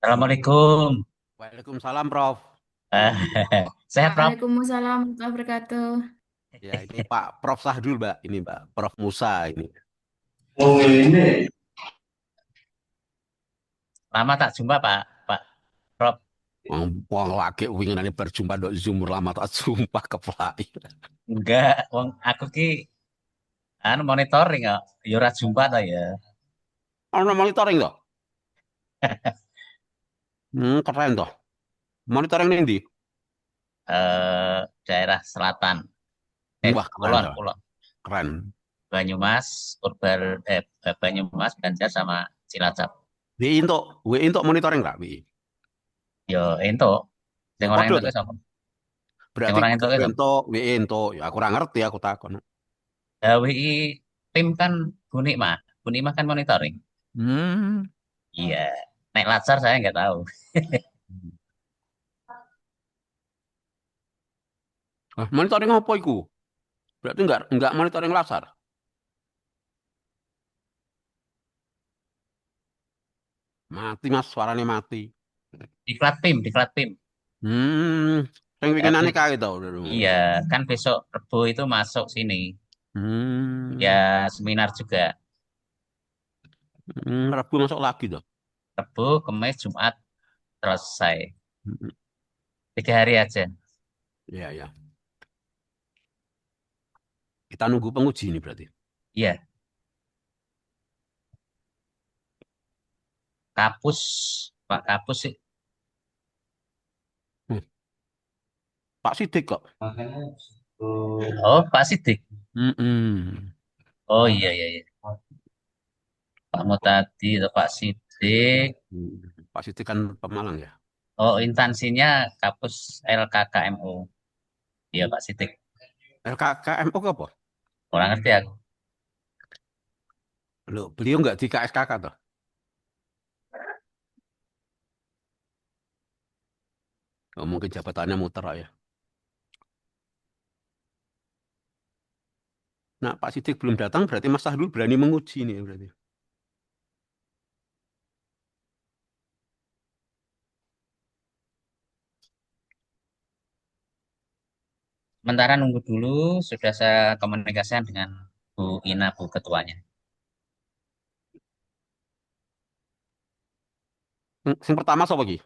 Assalamualaikum. Waalaikumsalam, Prof. Eh, Sehat, Prof. Waalaikumsalam warahmatullahi wabarakatuh. Ya, ini Pak Prof Sahdul, Mbak. Ini Mbak Prof Musa ini. Oh ini. Lama tak jumpa, Pak Prof. Wong lagi winginane berjumpa dok Zoom lama tak jumpa keplai. Enggak, wong aku ki monitoring kok. Ya ora jumpa ta ya. Ono monitoring toh? Keren toh. Monitoring ini ndi? Daerah selatan. Wah, keren Kulon, toh. Kulon. Keren. Banyumas, Banyumas, Banjar sama Cilacap. WI untuk monitoring nggak, WI? Yo ento, sing orang Podo ento ki toh. sapa? Sing Berarti orang ento ki sapa? untuk WI untuk ya aku ora ngerti aku takon. WI tim kan Buni mah kan monitoring. Hmm. Iya. Nek Latsar saya nggak tahu. Monitoring apa iku? Berarti nggak monitoring lasar. Mati Mas, suaranya mati. Diklat tim. Sing Ya, winginane kae to. iya, kan besok Rebo itu masuk sini. Hmm. Ya, seminar juga. Rabu masuk lagi toh. Rebo, Kamis, Jumat selesai. Hmm. 3 hari aja. Iya, ya. Kita nunggu penguji ini berarti. Iya, kapus. Pak Kapus sih. Hmm. Pak Sidik kok. Oh, Pak Sidik. Mm-mm. Oh iya, iya, iya. Pak Mutadi atau Pak Sidik. Pak Sidik kan Pemalang ya. Oh, instansinya kapus LKKMU. Iya, Pak Sidik. LKKMO ke apa? Kurang ngerti aku. Loh, beliau nggak di KSKK toh? Oh, mungkin jabatannya muter ya. Nah, Pak Sidik belum datang berarti Mas Sahdul berani menguji nih berarti. Sementara nunggu dulu, sudah saya komunikasikan dengan Bu Ina, Bu Ketuanya. Yang pertama siapa lagi?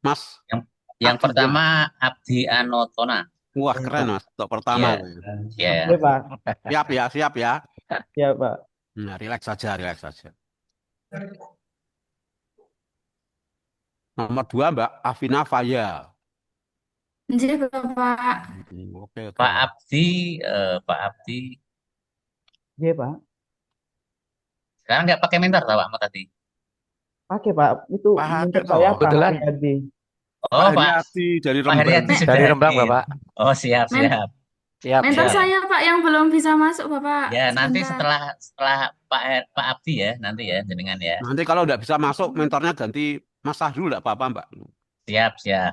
Mas Yang yang Adi ya. pertama Abdi Anotona. Wah, keren Mas. Untuk pertama. Iya, Oke, iya. Pak. Siap ya, siap ya. Ya, Pak. Nah, relax saja, relax saja. Nomor dua, Mbak Afina Faya. Jadi Bapak, Oke, oke. Pak Abdi. Iya, Pak. Sekarang nggak pakai mentor tahu Pak tadi. Pakai, Pak. Itu Pakai mentor saya toh. Pak Kebetulan Haryadi. Pak Oh, Heriati dari Pak Rembang. Heriati sudah dari Rembang, hadir. Bapak. Oh, siap, men siap. Siap, mentor siap. Ya, saya Pak yang belum bisa masuk Bapak. ya nanti Sebentar. setelah Pak Abdi ya, nanti ya jenengan ya. Nanti kalau nggak bisa masuk, mentornya ganti Mas Sahrul nggak apa-apa, Mbak. Siap, siap.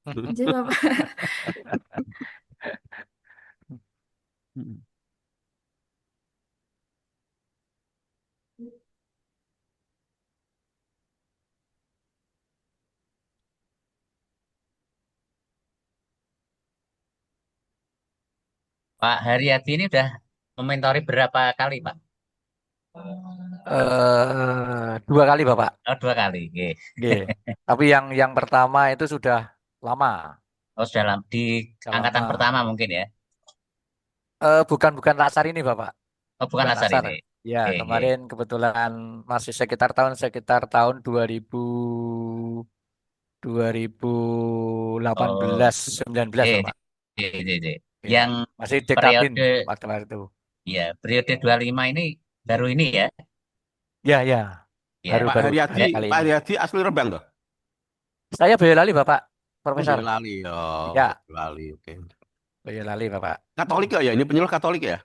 Jadi Bapak, Pak Heriati ini udah mementori berapa kali, Pak? Dua kali Bapak. Oh, 2 kali. Oke. Nggih. Tapi yang pertama itu sudah lama. Oh, sudah di Sudah angkatan lama. pertama mungkin ya. Bukan Latsar ini Bapak. Oh, bukan Bukan Latsar Latsar. ini. Ya, Oke, oke. kemarin kebetulan masih sekitar tahun 2018 Oh, 19 eh, Bapak. Ya, yang masih dekatin periode, waktu itu. ya, periode 25 ini baru ini ya. Ya, ya. Ya, Pak Baru-baru Haryadi, baru kali Pak ini. Haryadi asli Rembang toh? Saya Boyolali Bapak, Oh, Profesor. Boyolali. Oh, Ya, Boyolali. Oke. Boyolali Bapak. Katolik ya? Ini penyuluh Katolik ya?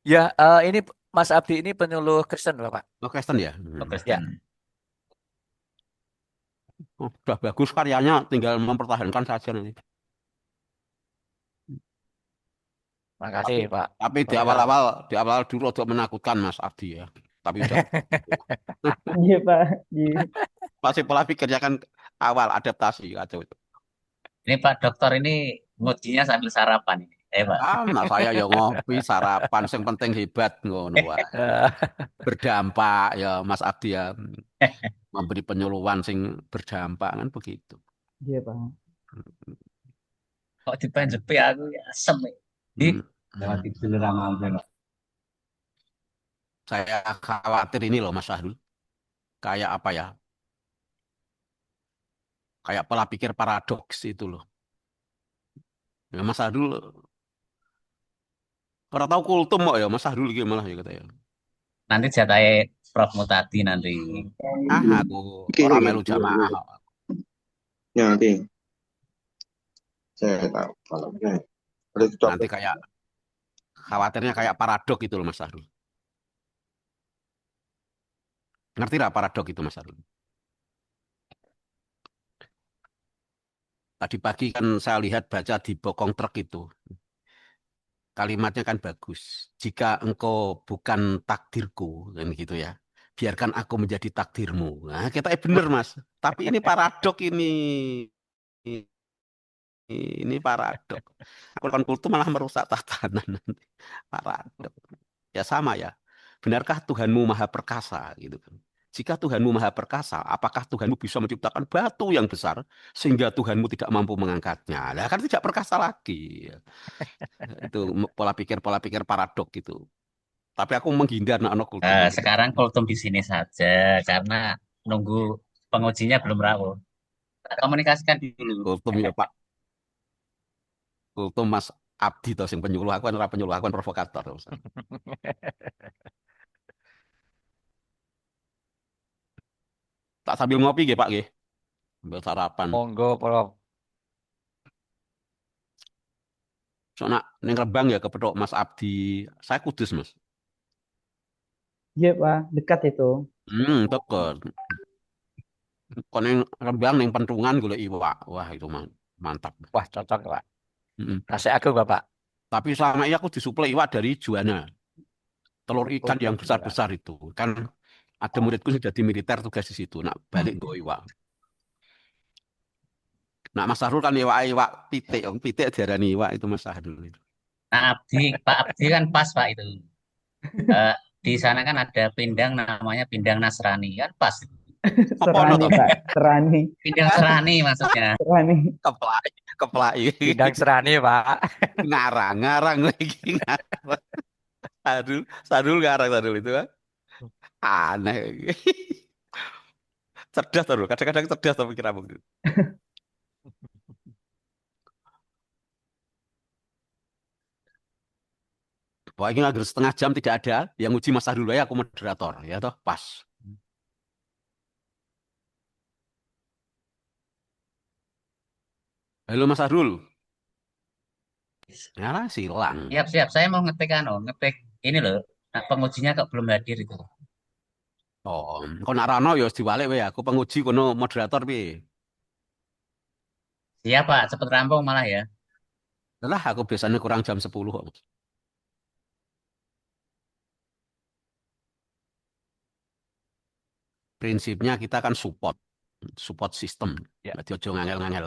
Ya, ini Mas Abdi ini penyuluh Kristen Bapak. Oh, Kristen ya? oh, Ya, Kristen. Oh, udah bagus karyanya, tinggal mempertahankan saja nanti. makasih Tapi, Pak tapi Profesor. di awal dulu agak menakutkan Mas Abdi ya. Tapi udah Iya Pak. Iya. pasti pola pikirnya kan awal adaptasi kacau itu. Ini Pak Dokter ini ngujinya sambil sarapan ini. Pak. Nah saya ya ngopi sarapan, yang penting hebat ngono wae. Eh, Berdampak ya Mas Abdi ya, memberi penyuluhan sing berdampak kan begitu. Iya Pak. Kok dipanjepi aku ya asem. Di Hmm. lewat tidur ramah. Saya khawatir ini loh Mas Ahdul, kayak apa ya? Kayak pola pikir paradoks itu loh. Ya, Mas Ahdul, orang tahu kultum kok ya Mas Ahdul gimana ya kata ya. Nanti jatahnya Prof Mutadi nanti. Aku Oke, orang oke. melu jamaah. Ya, oke. Saya tahu kalau ada Nanti cocok. kayak khawatirnya kayak paradok itu loh Mas Ahdul. Ngerti lah paradok itu Mas Ahdul? Tadi pagi kan saya lihat baca di bokong truk itu. Kalimatnya kan bagus. Jika engkau bukan takdirku, kan gitu ya. Biarkan aku menjadi takdirmu. Nah, kita bener Mas. Tapi ini paradok ini. Ini paradok. Aku lakukan kultum malah merusak tatanan nanti. Paradok. Ya sama ya. Benarkah Tuhanmu maha perkasa gitu kan? Jika Tuhanmu maha perkasa, apakah Tuhanmu bisa menciptakan batu yang besar sehingga Tuhanmu tidak mampu mengangkatnya? Nah, kan tidak perkasa lagi. Itu pola pikir paradok gitu. Tapi aku menghindar anak kultum nanti Sekarang kultum di sini saja karena nunggu pengujinya belum rawuh. Kita komunikasikan dulu. kultum ya Pak. Kultum Mas Abdi toh sing penyuluh aku kan ora penyuluh aku kan provokator. Tak sambil ngopi nggih Pak nggih. Sambil sarapan. Monggo Prof. Soalnya ning Rembang ya kepethuk Mas Abdi. Saya Kudus Mas. Iya Pak. Dekat itu. Deket. Kon ning Rembang ning Pentungan golek iwak. Wah itu mantap. Wah, cocok Pak. Mm. Kasih aku Bapak. Tapi selama ini aku disuplai iwak dari Juana. Telur ikan yang Oke, besar-besar itu. Kan ada muridku sudah di militer tugas di situ. Nak balik gue iwak. Nak Mas Sahrul kan iwak pitik. Pitik diarani iwak itu Mas Sahrul. Nah, Pak Abdi kan pas Pak itu. Eh, di sana kan ada pindang namanya pindang Nasrani kan pas. Apa ono Serani to? Pak. Serani. Pindang Serani maksudnya. Serani. Keplai, keplai. Bidang serani Pak. Ngarang, ngarang lagi ngarang. Sadul, sadul ngarang sadul itu kan. Aneh. Cerdas sadul, kadang-kadang cerdas tapi kira begitu. Wah ini agar setengah jam tidak ada yang uji Mas Sadul ya aku moderator ya toh pas. Halo Mas Sadul. Ya lah silang. Siap-siap, saya mau ngetik ngetik ini loh. Nah, pengujinya kok belum hadir itu. Oh, kau nak rano ya diwalik ya. Aku penguji kono moderator bi. Siap Pak, cepet rampung malah ya. Lah aku biasanya kurang jam 10 kok. Prinsipnya kita kan support sistem. Ya. Jadi ojo ngangel-ngangel.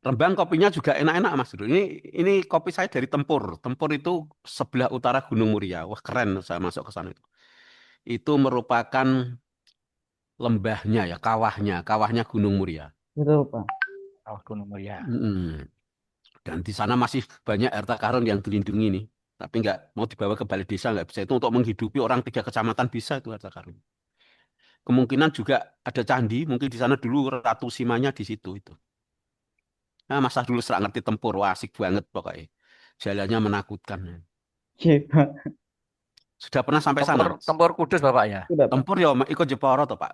Rembang kopinya juga enak-enak Mas Bro. Ini kopi saya dari Tempur. Tempur itu sebelah utara Gunung Muria. Wah keren saya masuk ke sana itu. Itu merupakan lembahnya ya, kawahnya Gunung Muria. Betul, Pak. Oh, Gunung Muria. Mm. Dan di sana masih banyak harta karun yang dilindungi nih. Tapi nggak mau dibawa ke balai desa nggak bisa. Itu untuk menghidupi orang 3 kecamatan bisa itu harta karun. Kemungkinan juga ada candi. Mungkin di sana dulu Ratu Simanya di situ itu. Nah, masa dulu serak ngerti tempur. Wah, asik banget pokoknya. Jalannya menakutkan. Iya, Pak. Sudah pernah sampai sana, Tempur, Mas? Tempur Kudus Bapak ya? Sudah, Pak. Tempur ya ikut Jepara tuh, Pak.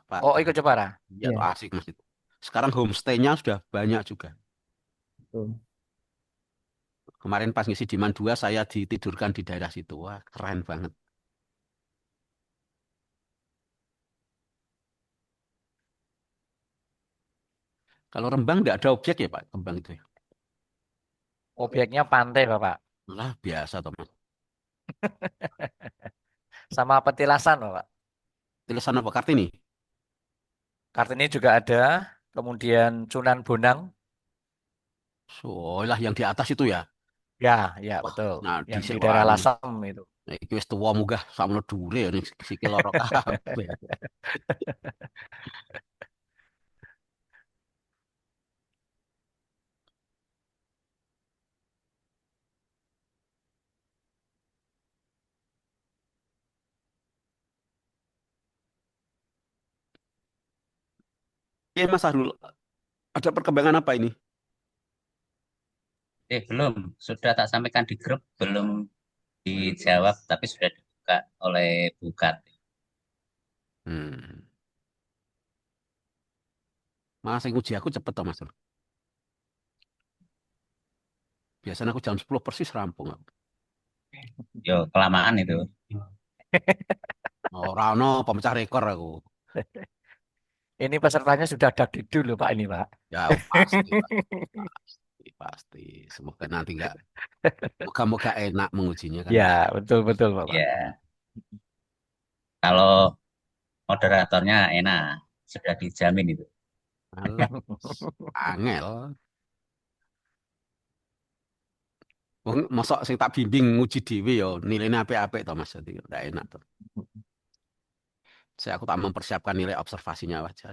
Pak. Oh, ikut Jepara. Ya tuh Iya, asik Mas itu. Sekarang homestay-nya sudah banyak juga. betul. Kemarin pas ngisi di Man 2 saya ditidurkan di daerah situ. Wah, keren banget. Kalau Rembang nggak ada objek ya Pak, Rembang itu ya. Objeknya pantai Bapak. Lah biasa toh Mas. Sama petilasan Bapak. Tulisan apa Kartini? Kartini juga ada. Kemudian Sunan Bonang. Oh lah yang di atas itu ya. Ya, ya Wah, betul. nah di Yang di daerah wah, Lasem itu. iki wis tuwa munggah sakmono dhuwure ya ning sikil lara kabeh. Iya Mas Arul, ada perkembangan apa ini? Belum. Sudah tak sampaikan di grup, belum dijawab, tapi sudah dibuka oleh Bukat. Hmm. Mas yang uji aku cepet toh Mas. Biasanya aku jam 10 persis rampung aku. Yo, kelamaan itu. Ora ono pemecah rekor aku. Ini pesertanya sudah dagdidu loh Pak ini Pak. Ya pasti, Pak. Pasti. Semoga nanti enggak. Moga-moga enak mengujinya kan. Ya, betul-betul Bapak. Ya, kalau moderatornya enak, sudah dijamin itu. Alah, angel. Wong mosok sing tak bimbing nguji dhewe ya nilainya apik-apik to Mas. Jadi enggak enak tuh. Aku tak mempersiapkan nilai observasinya aja.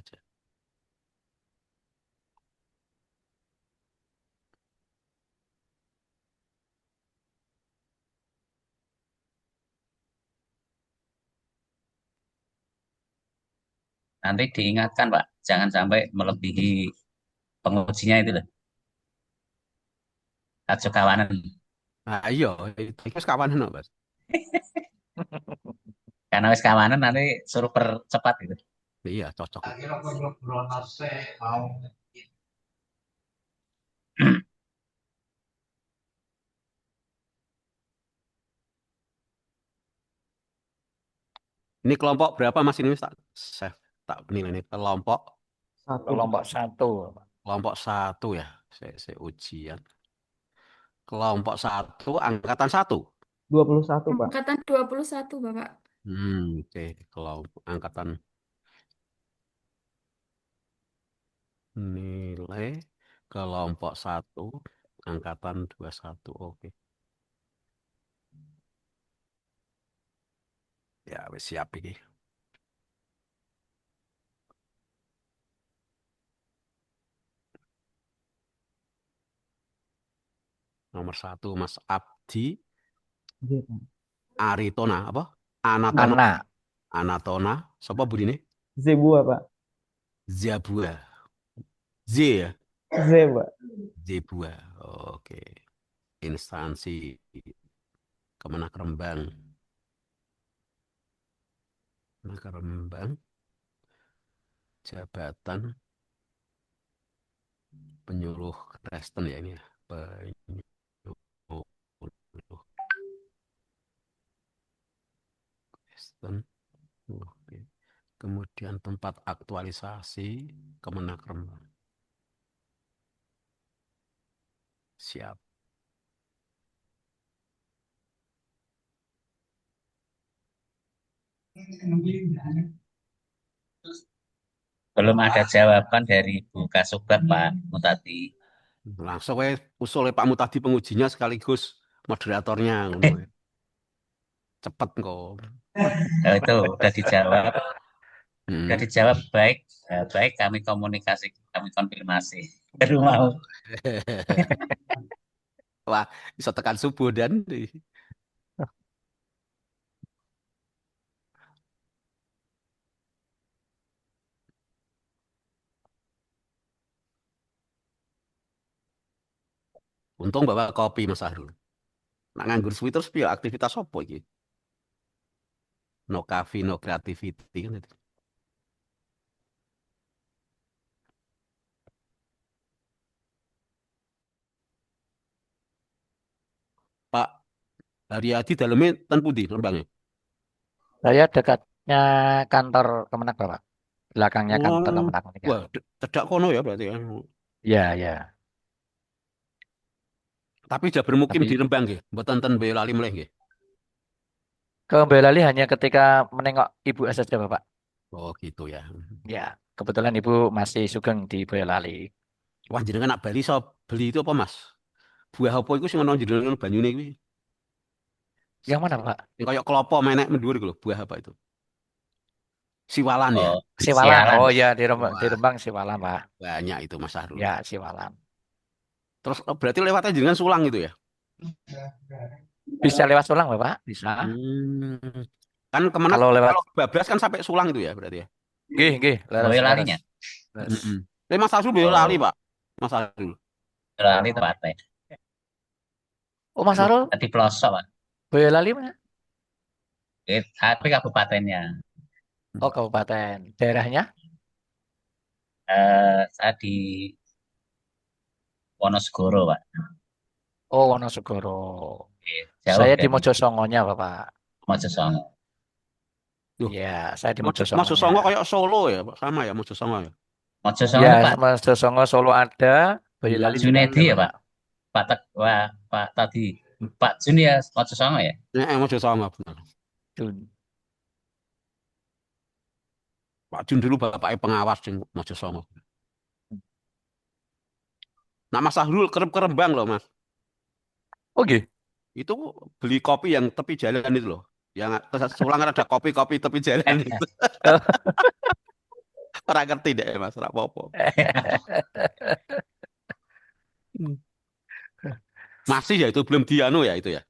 Nanti diingatkan, Pak, jangan sampai melebihi pengujinya itu loh. Ajo kawanan. Nah, iya, itu kawan no, Mas. Karena wis kawanan nanti suruh percepat gitu. Iya, cocok. Ini kelompok berapa Mas ini tak save tak nilai ini kelompok Satu, Kelompok Pak. satu Bapak. kelompok 1 ya. Saya ujian. Kelompok 1 angkatan 1. 21, Pak. Angkatan 21, Bapak. Oke. Kelompok angkatan nilai kelompok 1 angkatan 21. Oke. Ya, wis siap iki. Nomor 1 Mas Abdi Iya, Pak. Aritona apa? Anatona. Ana. Anatona. Siapa budine? Zebua, Pak. Zabua. Z ya? Zeba. Zebua. Oke. Instansi Kemenak Rembang. Kemenak Rembang. Jabatan Penyuluh Kristen ya ini ya. Penyuluh Kristen. Oke. Kemudian tempat aktualisasi Kemenak Rembang. Siap. Belum ada jawaban dari Bu Kasubat, Pak Mutati. Langsung we usul Pak Mutadi pengujinya sekaligus moderatornya ngono wae. Cepet kok. Nah, itu udah dijawab. Udah Hmm. dijawab baik. Baik kami komunikasi, kami konfirmasi. Baru mau. Wah, bisa tekan subuh dan untung bawa kopi Mas Ahrul. Nak nganggur suwi terus piye aktivitas opo iki? No coffee, no creativity kan itu. Pak Haryadi dalamnya ten pundi Rembangnya? Saya dekatnya kantor Kemenak Bapak. Belakangnya kantor Oh, Kemenak. Ya, wah, cedak kono ya berarti ya. ya. Ya. Tapi sudah bermukim di Tapi Rembang nggih, mboten ten Boyolali mulih nggih. ke Boyolali hanya ketika menengok ibu saja Bapak. Oh, gitu ya. Ya, kebetulan ibu masih sugeng di Boyolali. Wah, jenengan nak Bali so beli itu apa, Mas? Buah apa iku sing ana jenengan banyune kuwi? Yang mana Pak? Yang kayak klopo menek mendur iku lho, buah apa itu? Siwalan ya. Oh, Siwalan. sialan. Oh ya, di Wah, Rembang Siwalan Pak. banyak itu Mas Sahrul. Ya, Siwalan. Terus berarti lewatnya jenengan Sulang itu ya? Bisa lewat Sulang Bapak? Bisa. Hmm. Kan Kemenak Kalau lewat kalau Bablas kan sampai Sulang itu ya berarti ya. nggih, leres, Boyolalinya. leres. Mm-mm. Tapi Mas Sahrul Boyolali, Oh, Pak. Mas Sahrul. Boyolali tempatnya. Oh, Mas Sarul, Tadi pelosok, Pak. Boyolali mana? Tapi kabupatennya. Oh, kabupaten. Daerahnya? Saya di Wonosegoro, Pak. Oh, Wonosegoro. Jauh Saya di dari Mojosongonya, Bapak. Mojosongo. Duh, Iya, saya di Mojosongo Mojosongonya. kayak Solo ya, Pak. Sama ya Mojosongo ya. Mojosongo Ya, itu Pak Mojosongo Solo ada, Iya. Boyolali juga ada, Junedi ya, Pak. Bapak. Pak tadi Pak Jun ya Mojosongo ya. Mojosongo benar. Jun. Pak Jun dulu bapaknya pengawas di Mojosongo. Nah, Mas Sahrul kerep ke Rembang loh, Mas. Oh, gitu. Itu beli kopi yang tepi jalan itu loh. Yang Sulang kan ada kopi-kopi tepi jalan itu. Orang ngerti deh, Mas. Ora apa-apa. Masih ya itu belum dianu ya itu ya.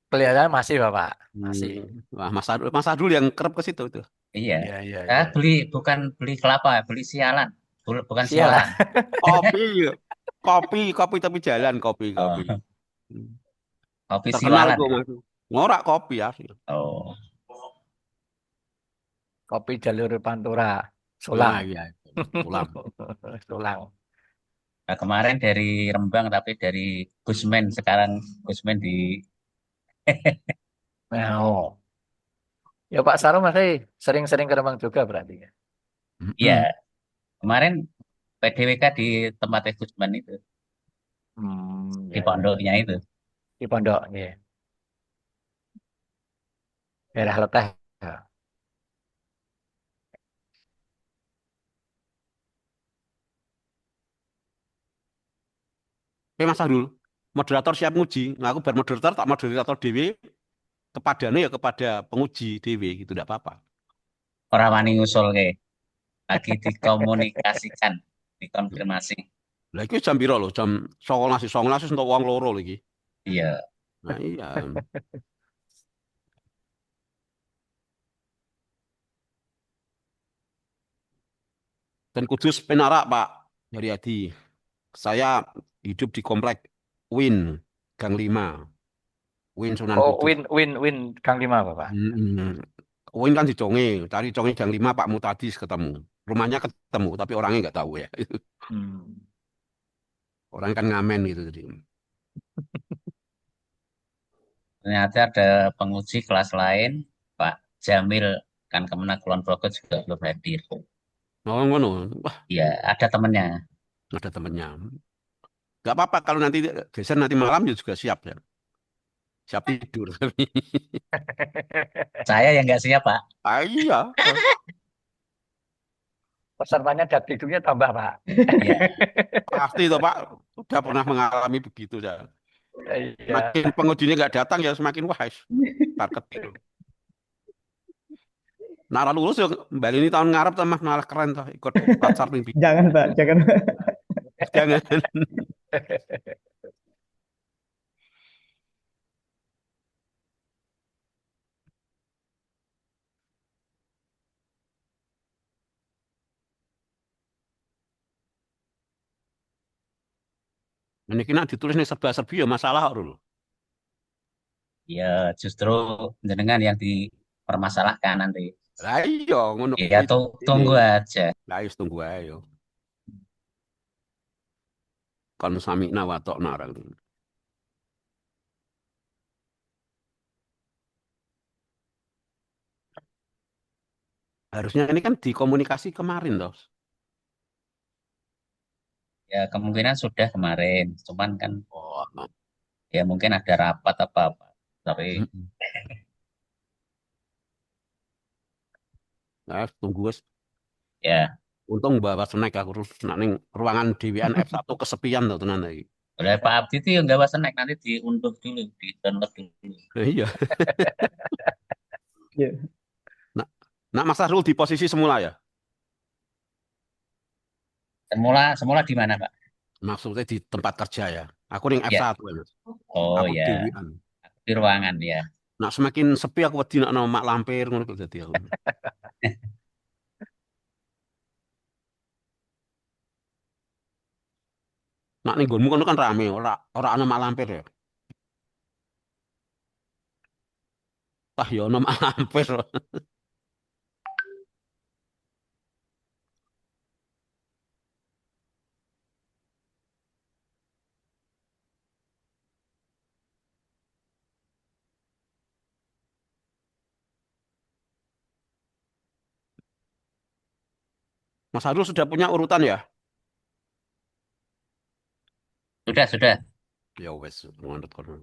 Kelihatan masih, Bapak. Masih. Wah, Mas Sahrul yang kerep ke situ itu. Iya. Iya, iya, Saya iya. bukan beli kelapa, beli sialan. Bukan Sialan. sialan. Kopi, kopi tepi jalan, kopi. Oh, kopi Terkenal siwalan kok, ya. Mas. Ngorak kopi ya. Oh, Kopi jalur Pantura. Nah, Sulang. iya. Sulang. Sulang. nah, kemarin dari Rembang tapi dari Gusmen sekarang Gusmen di Nah, oh. Ya Pak Sarum masih sering-sering ke Rembang juga berarti ya. ya kemarin PDWK di tempatnya Gusmen itu di Ya, ya, pondoknya ya. itu. Di Pondok, ya. Daerah Leteh. Ya. Oke, Mas Sahrul, moderator siap nguji. Nah, aku bermoderator tak moderator dewe kepadanya ya kepada penguji dewe gitu tidak apa-apa. Orang wani ngusul ke lagi dikomunikasikan, dikonfirmasi. Lah iki jam piro lho? Jam 19.19 untuk uang loro lagi. Iya. Nah, iya. Dan Kudus Penarak, Pak Haryadi. Saya hidup di komplek Win Gang 5. Win Sunan Oh, Kudus. win Kang Lima Bapak. Win kan di Conge, cari Conge Gang 5 Pak Mutadis ketemu. Rumahnya ketemu, tapi orangnya nggak tahu ya. Orang kan ngamen gitu jadi. Ternyata ada penguji kelas lain, Pak Jamil kan Kemenak Kulon Progo juga belum hadir. Oh, ngono. Wah, Iya, ada temennya. ada temennya. Nggak apa-apa kalau nanti geser nanti malam ya juga siap ya. Siap tidur. Saya yang nggak siap, Pak. Ah, iya. Pesertanya dagingnya tambah, Pak. Ya, Pasti itu Pak, sudah pernah mengalami begitu ya. Iya. Makin pengujinya nggak datang ya semakin wah, target. Nara lulus ya Bali ini tahun ngarep tuh mah malah keren tuh ikut pacar mimpi. Jangan Pak, jangan. Jangan. Ini kena ditulis nih serba-serbi ya masalah Rul. ya justru jenengan yang dipermasalahkan nanti. Lah iya ngono Ya kuwi. tunggu aja. Lah wis tunggu ae yo. Kon samina wa ta'na orang. Harusnya ini kan dikomunikasi kemarin toh. Ya kemungkinan sudah kemarin, cuman kan Oh, ya mungkin ada rapat apa-apa. Tapi mm-mm. Nah, tunggu wis. ya Untung bawa snack aku terus nak ning ruangan dhewean F1 kesepian tuh tenan iki. oleh Pak Abdi itu yang nggak snack nanti diunduh dulu, di download dulu. Iya. Iya. Nah, nak Mas Arul di posisi semula ya. Semula semula di mana Pak? Maksudnya di tempat kerja ya. Aku ning Ya, F1 ya, Mas. oh Aku ya dhewean. di ruangan ya. Nah, semakin sepi aku wedi nak mak lampir ngono kok dadi aku. Nak ning nggonmu kono kan rame, ora ana mak lampir ya. Tah ya ana mak lampir. Mas Arul sudah punya urutan ya? Sudah. Ya wes, manut kono.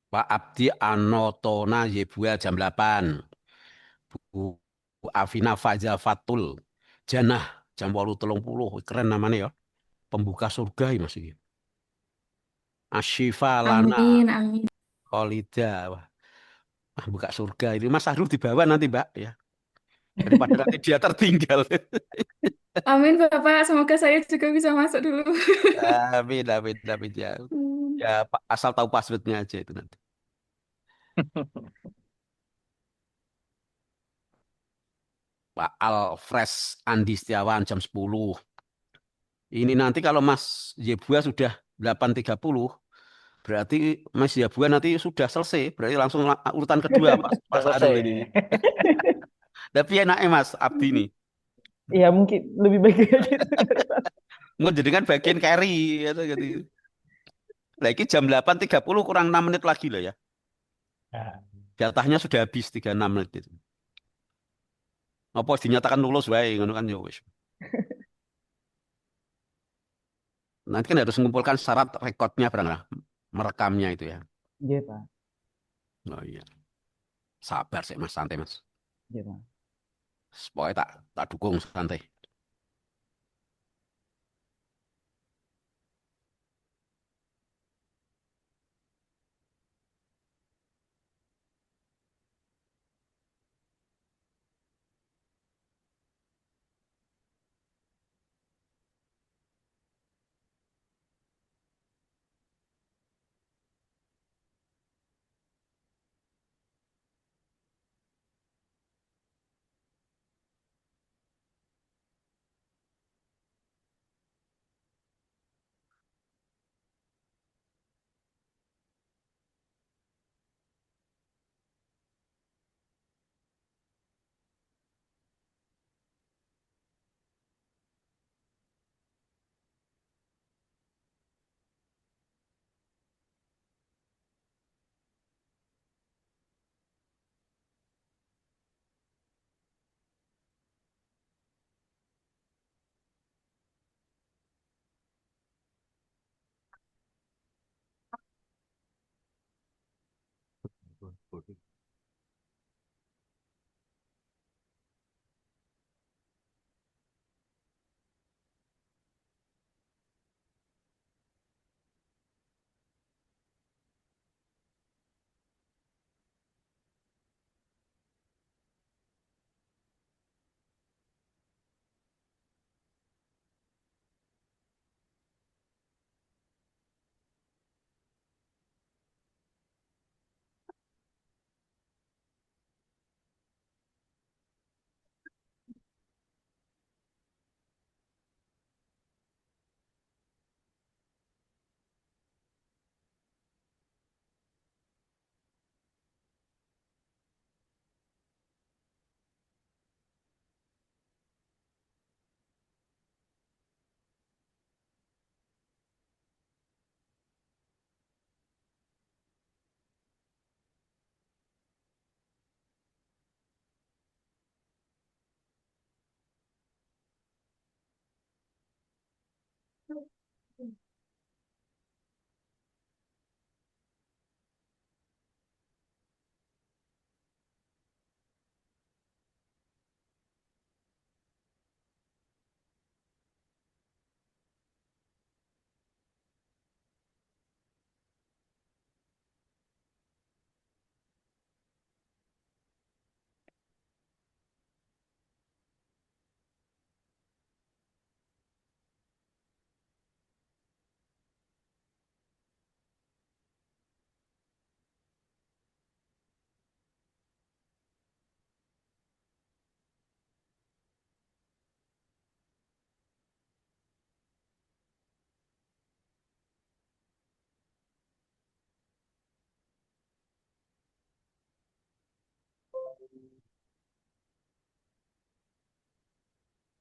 Pak Abdi Anotona Yebuel jam 8. Bu Afina Faja Fatul Janah jam 8.30. Keren namanya ya. Pembuka surga ya Mas iki. Asyifa Lana Amin, amin. Kholida. Wah, buka surga ini. Mas Sahrul dibawa nanti, Mbak ya. Daripada nanti dia tertinggal. Amin, Bapak. Semoga saya juga bisa masuk dulu. Amin, amin, amin ya. Hmm. Ya, asal tahu passwordnya aja itu nanti. Pak Alfres Andi Setiawan jam 10. Ini nanti kalau Mas Yebua sudah 8.30, berarti Mas Yebua nanti sudah selesai. Berarti langsung urutan kedua Mas Sudah Arul selesai. ini. Tapi enaknya Mas Abdi nih. Iya mungkin lebih baik kayak gitu. Mau jadikan bagian carry gitu. Lagi jam 8.30 kurang 6 menit lagi loh ya. Nah, Jatahnya sudah habis 36 menit itu. Apa dinyatakan lulus wae ngono kan ya wis. Nanti kan harus mengumpulkan syarat rekodnya barang lah. Merekamnya itu ya. Iya Pak. Oh iya. Sabar sih Mas, santai Mas. Iya Pak. Pokoknya tak dukung santai.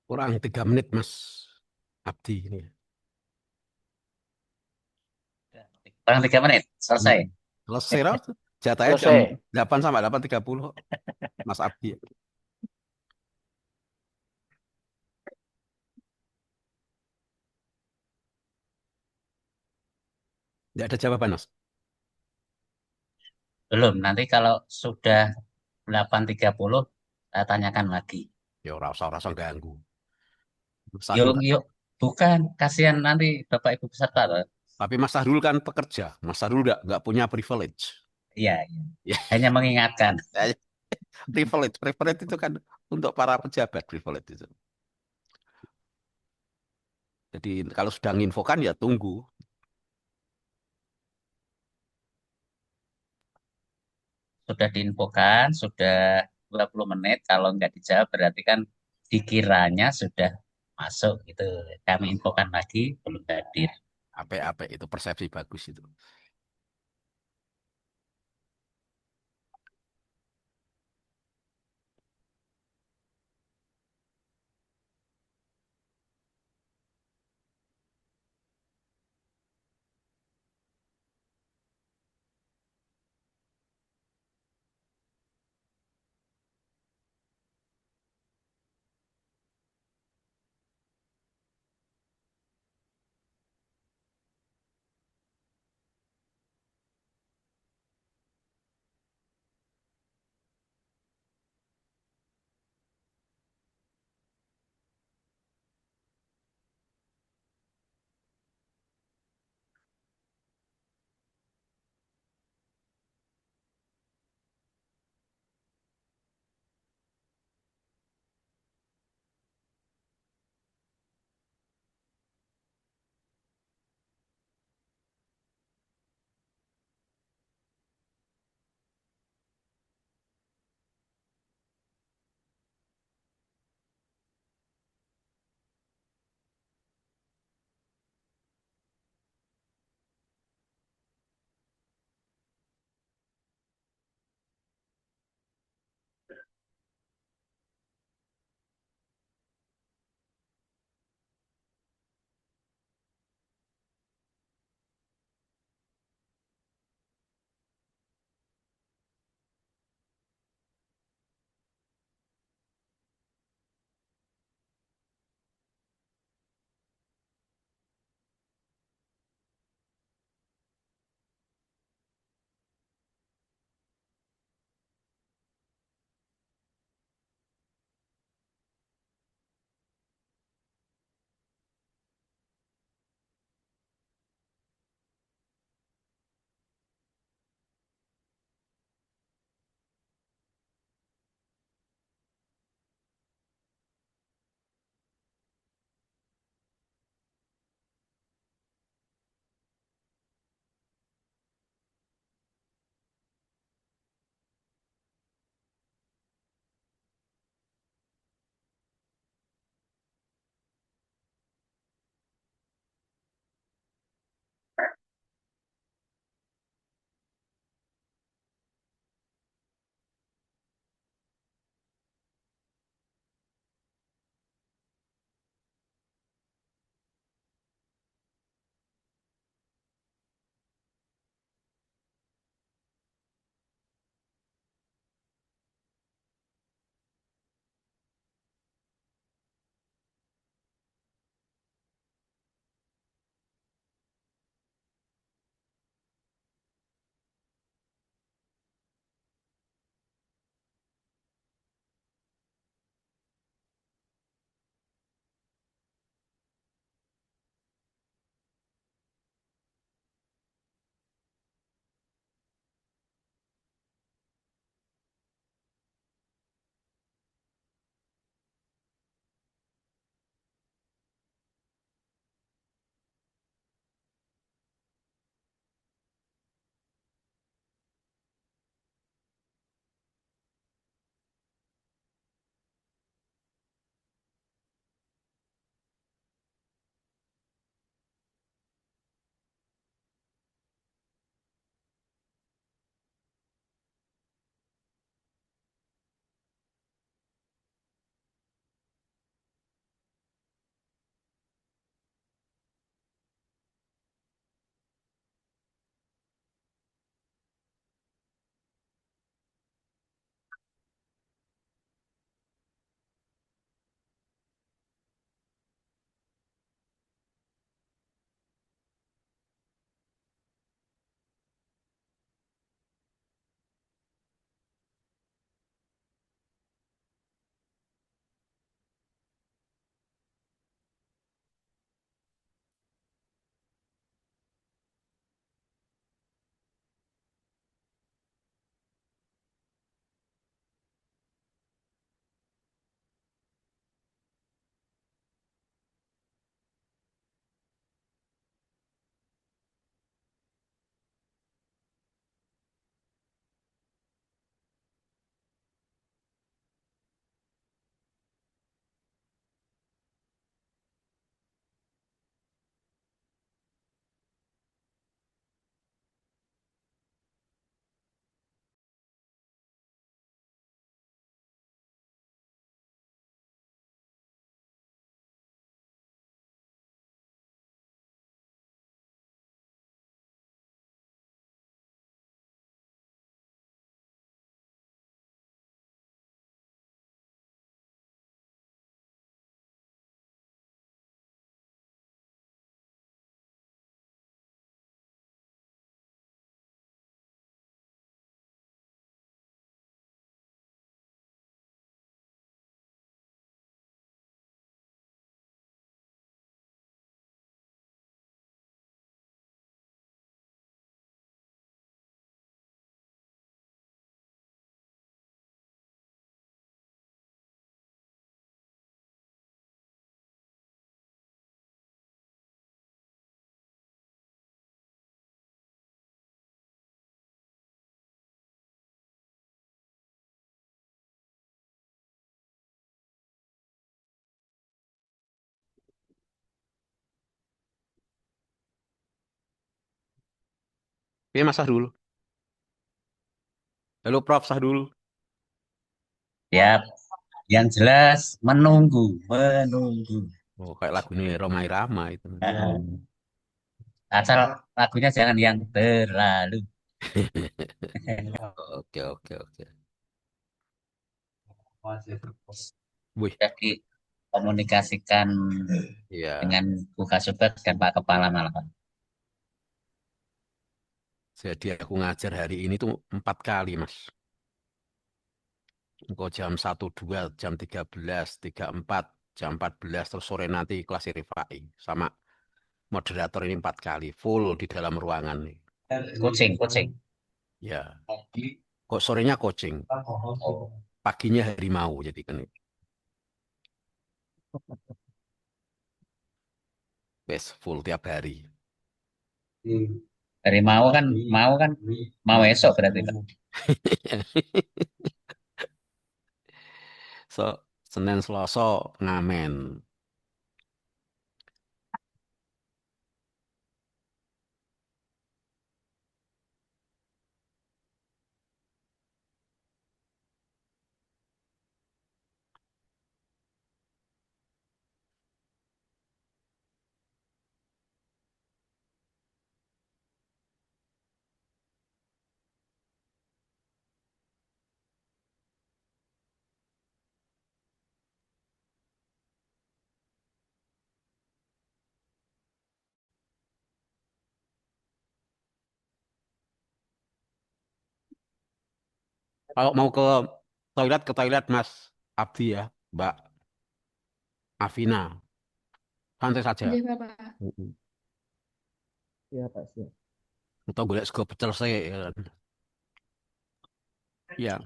Kurang 3 menit, Mas Abdi ini. Kurang 3 menit, selesai. Hmm. Selesai, Roh. Jatahnya jam Selesai. 8 sampai 8.30, Mas Abdi. Tidak ada jawaban, Mas. Belum, nanti kalau sudah 8.30, saya tanyakan lagi. Ya, rasa-rasa ganggu. Sahrul, Yuk, yuk. Bukan, kasihan nanti Bapak Ibu peserta loh. tapi Mas Sahrul kan pekerja. Mas Sahrul nggak punya privilege. Iya, iya. Ya, Hanya mengingatkan. privilege itu kan untuk para pejabat privilege itu. Jadi kalau sudah nginfokan ya tunggu. Sudah diinfokan, sudah 20 menit. Kalau nggak dijawab berarti kan dikiranya sudah masuk gitu. Kami infokan lagi, belum hadir. Apa itu persepsi bagus itu. Oke, Mas Sahrul. Halo Prof. Sahrul. Ya, yang jelas menunggu, menunggu. Oh, kayak lagu ini Roma Irama itu. Asal lagunya jangan yang terlalu. Oke, oke, oke. Wih, Sudah dikomunikasikan ya. dengan Bu Kasubag dan Pak Kepala malah. Jadi aku ngajar hari ini tuh 4 kali, Mas. Engkau jam 1, 2, jam 13, 34, jam 14, terus sore nanti kelas Rifai. Sama moderator ini 4 kali, full di dalam ruangan nih. Coaching, coaching. Ya, kok sorenya coaching, Oh, paginya harimau jadi kan. Wes full tiap hari. dari mau kan, mau esok berarti Pak. So, Senin Selasa ngamen. Kalau mau ke toilet Mas Abdi ya, Mbak Afina, santai saja. Iya, Bapak. Mm-mm. Iya, Pak, siap. Atau golek sego pecel saya ya kan. Ya.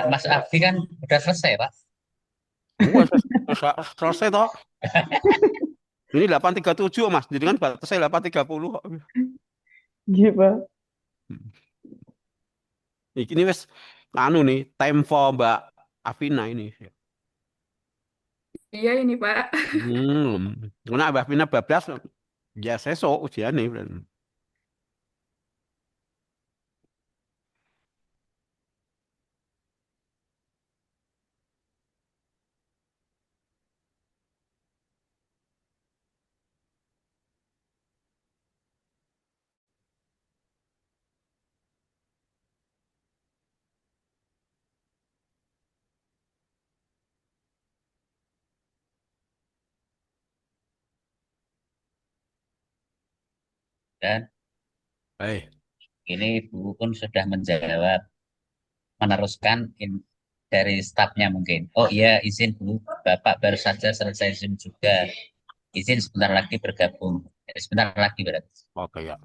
Mas Abdi kan udah selesai Pak. Wah, selesai toh. Ini 8.37 Mas, jadi kan batasnya 8.30. Iya, Pak. Ini wes anu nih, time for Mbak Afina ini. Iya ini, Pak. Karena Mbak Afina bablas ya sesuk ujian nih. Dan Eh, ini Bu pun sudah menjawab, meneruskan dari stafnya mungkin. Oh iya, izin Bu, Bapak baru saja selesai Zoom juga. Izin sebentar lagi bergabung. Jadi sebentar lagi berarti. oke ya.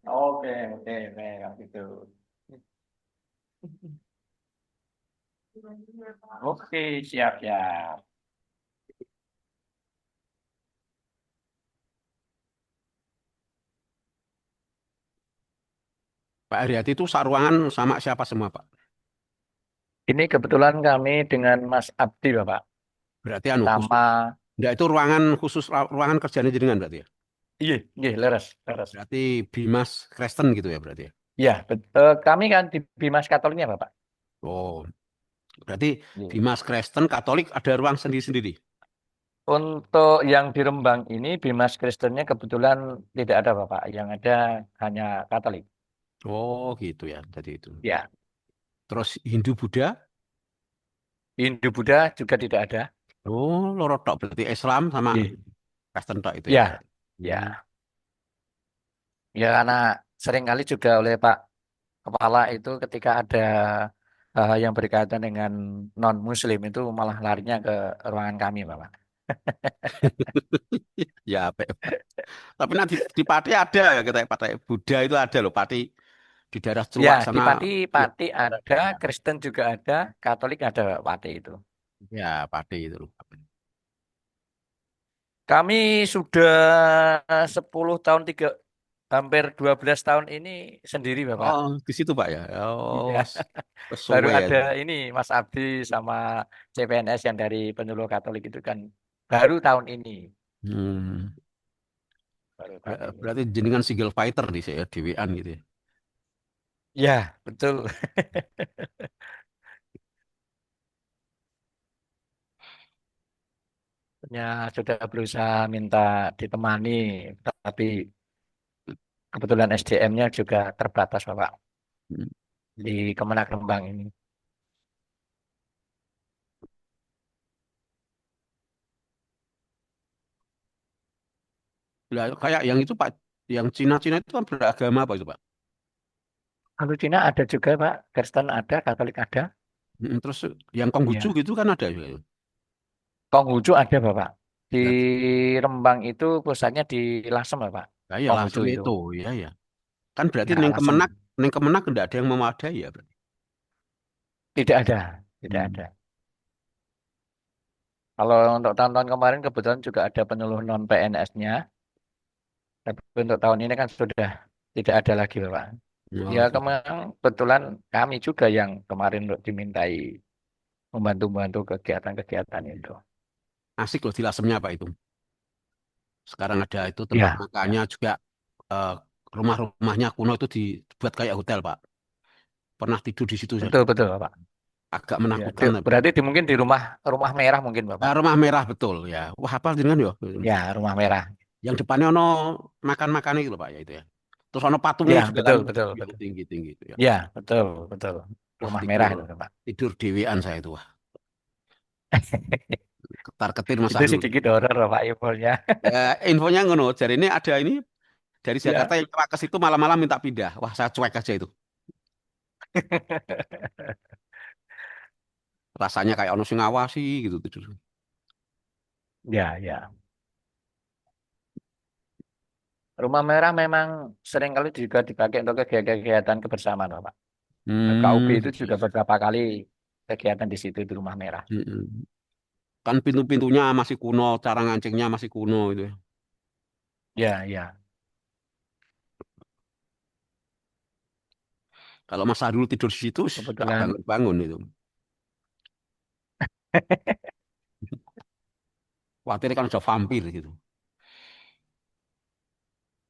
Oke, oke, oke, kalau gitu. Oke, siap, siap. Pak Heriati itu saruangan sama siapa semua Pak? Ini kebetulan kami dengan Mas Abdi, Bapak. Berarti anu khusus. Sama, Enggak itu ruangan khusus ruangan kerjanya jenengan berarti ya? iya, iya, leres, leres. Berarti Bimas Kristen gitu ya berarti ya? Ya, kami kan di Bimas Katoliknya, Bapak. Oh, berarti Iya. Bimas Kristen Katolik ada ruang sendiri-sendiri. Untuk yang di Rembang ini, Bimas Kristennya kebetulan tidak ada, Bapak. Yang ada hanya Katolik. Oh, gitu ya. Jadi itu. Ya, Terus Hindu Buddha? Hindu Buddha juga tidak ada. Oh, loro tok berarti Islam sama Iya. Kristen tok itu ya. Ya, ya, Hmm. ya karena seringkali juga oleh Pak Kepala itu ketika ada yang berkaitan dengan non-Muslim itu malah larinya ke ruangan kami, Bapak. Ya, apa ya, Pak? Tapi nanti di Pati ada ya kita Pati Buddha itu ada loh Pati di daerah Ya, Celuak di sana. Pati, Ya, Pati ada, Kristen juga ada, Katolik ada Pati itu. ya Pati itu loh. Kami sudah 10 tahun, hampir 12 tahun ini sendiri, Bapak. Oh, di situ Pak ya. Oh, Iya, baru sesuai ya. ada ini Mas Abdi sama CPNS yang dari penyuluh Katolik itu kan baru tahun ini. Hmm. Baru tahun ini. Berarti jenengan single fighter di saya dewean gitu ya. Ya, betul. Ya, sudah berusaha minta ditemani, tapi kebetulan SDM-nya juga terbatas, Bapak, Hmm. di Kemenak Rembang ini. Lah, kayak yang itu Pak, yang Cina-Cina itu kan beragama apa itu Pak? Kalau Cina ada juga, Pak. Kristen ada, Katolik ada. Terus yang Konghucu Ya. gitu kan ada juga. Konghucu ada, Bapak. Di Berarti Rembang itu pusatnya di Lasem, Bapak. ya, ya Konghucu langsung itu. itu ya ya. Kan berarti Ya, Lasem. Neng Kemenak enggak ada yang memadai ya berarti. Tidak ada. Tidak Hmm. ada. Kalau untuk tahun-tahun kemarin kebetulan juga ada penyuluh non PNS-nya. Tapi untuk tahun ini kan sudah tidak ada lagi, Bapak. Ya, Oh, sudah. kemarin kebetulan kami juga yang kemarin untuk dimintai membantu-bantu kegiatan-kegiatan itu. Asik loh di Lasemnya Pak itu. Sekarang ada itu tempat Ya, makannya ya. juga eh, rumah-rumahnya kuno itu dibuat kayak hotel Pak. Pernah tidur di situ saya. Betul, betul, Bapak. Agak Ya, menakutkan tapi. berarti mungkin di rumah rumah merah mungkin, Bapak. Rumah merah betul ya. Wah, apa jenengan yo? Ya, rumah merah. Yang depannya ono makan-makan itu loh Pak ya itu ya. Terus ono patungnya Ya, juga kan betul, betul, yang betul. tinggi-tinggi itu ya. Ya, betul, betul. Wah, Rumah merah tidur itu, Bapak. tidur dewean saya itu wah. Ketar-ketir Mas Itu Sahrul. sedikit horor, Bapak, infonya. Ya, infonya ngono. Jadi ini ada ini dari Jakarta Ya. yang ke situ malam-malam minta pindah. Wah, saya cuek aja itu. Rasanya kayak ono sing ngawasi gitu tidur. Ya, ya. Rumah merah memang seringkali juga dipakai untuk kegiatan-kegiatan kebersamaan, Bapak. KUB Hmm. itu juga beberapa kali kegiatan di situ di rumah merah. Mm-mm. Kan pintu-pintunya masih kuno, cara ngancingnya masih kuno itu ya. Ya, ya. Kalau Mas Sahrul tidur di situ, gak Kebetulan bangun-bangun itu. Khawatir kan sudah vampir gitu.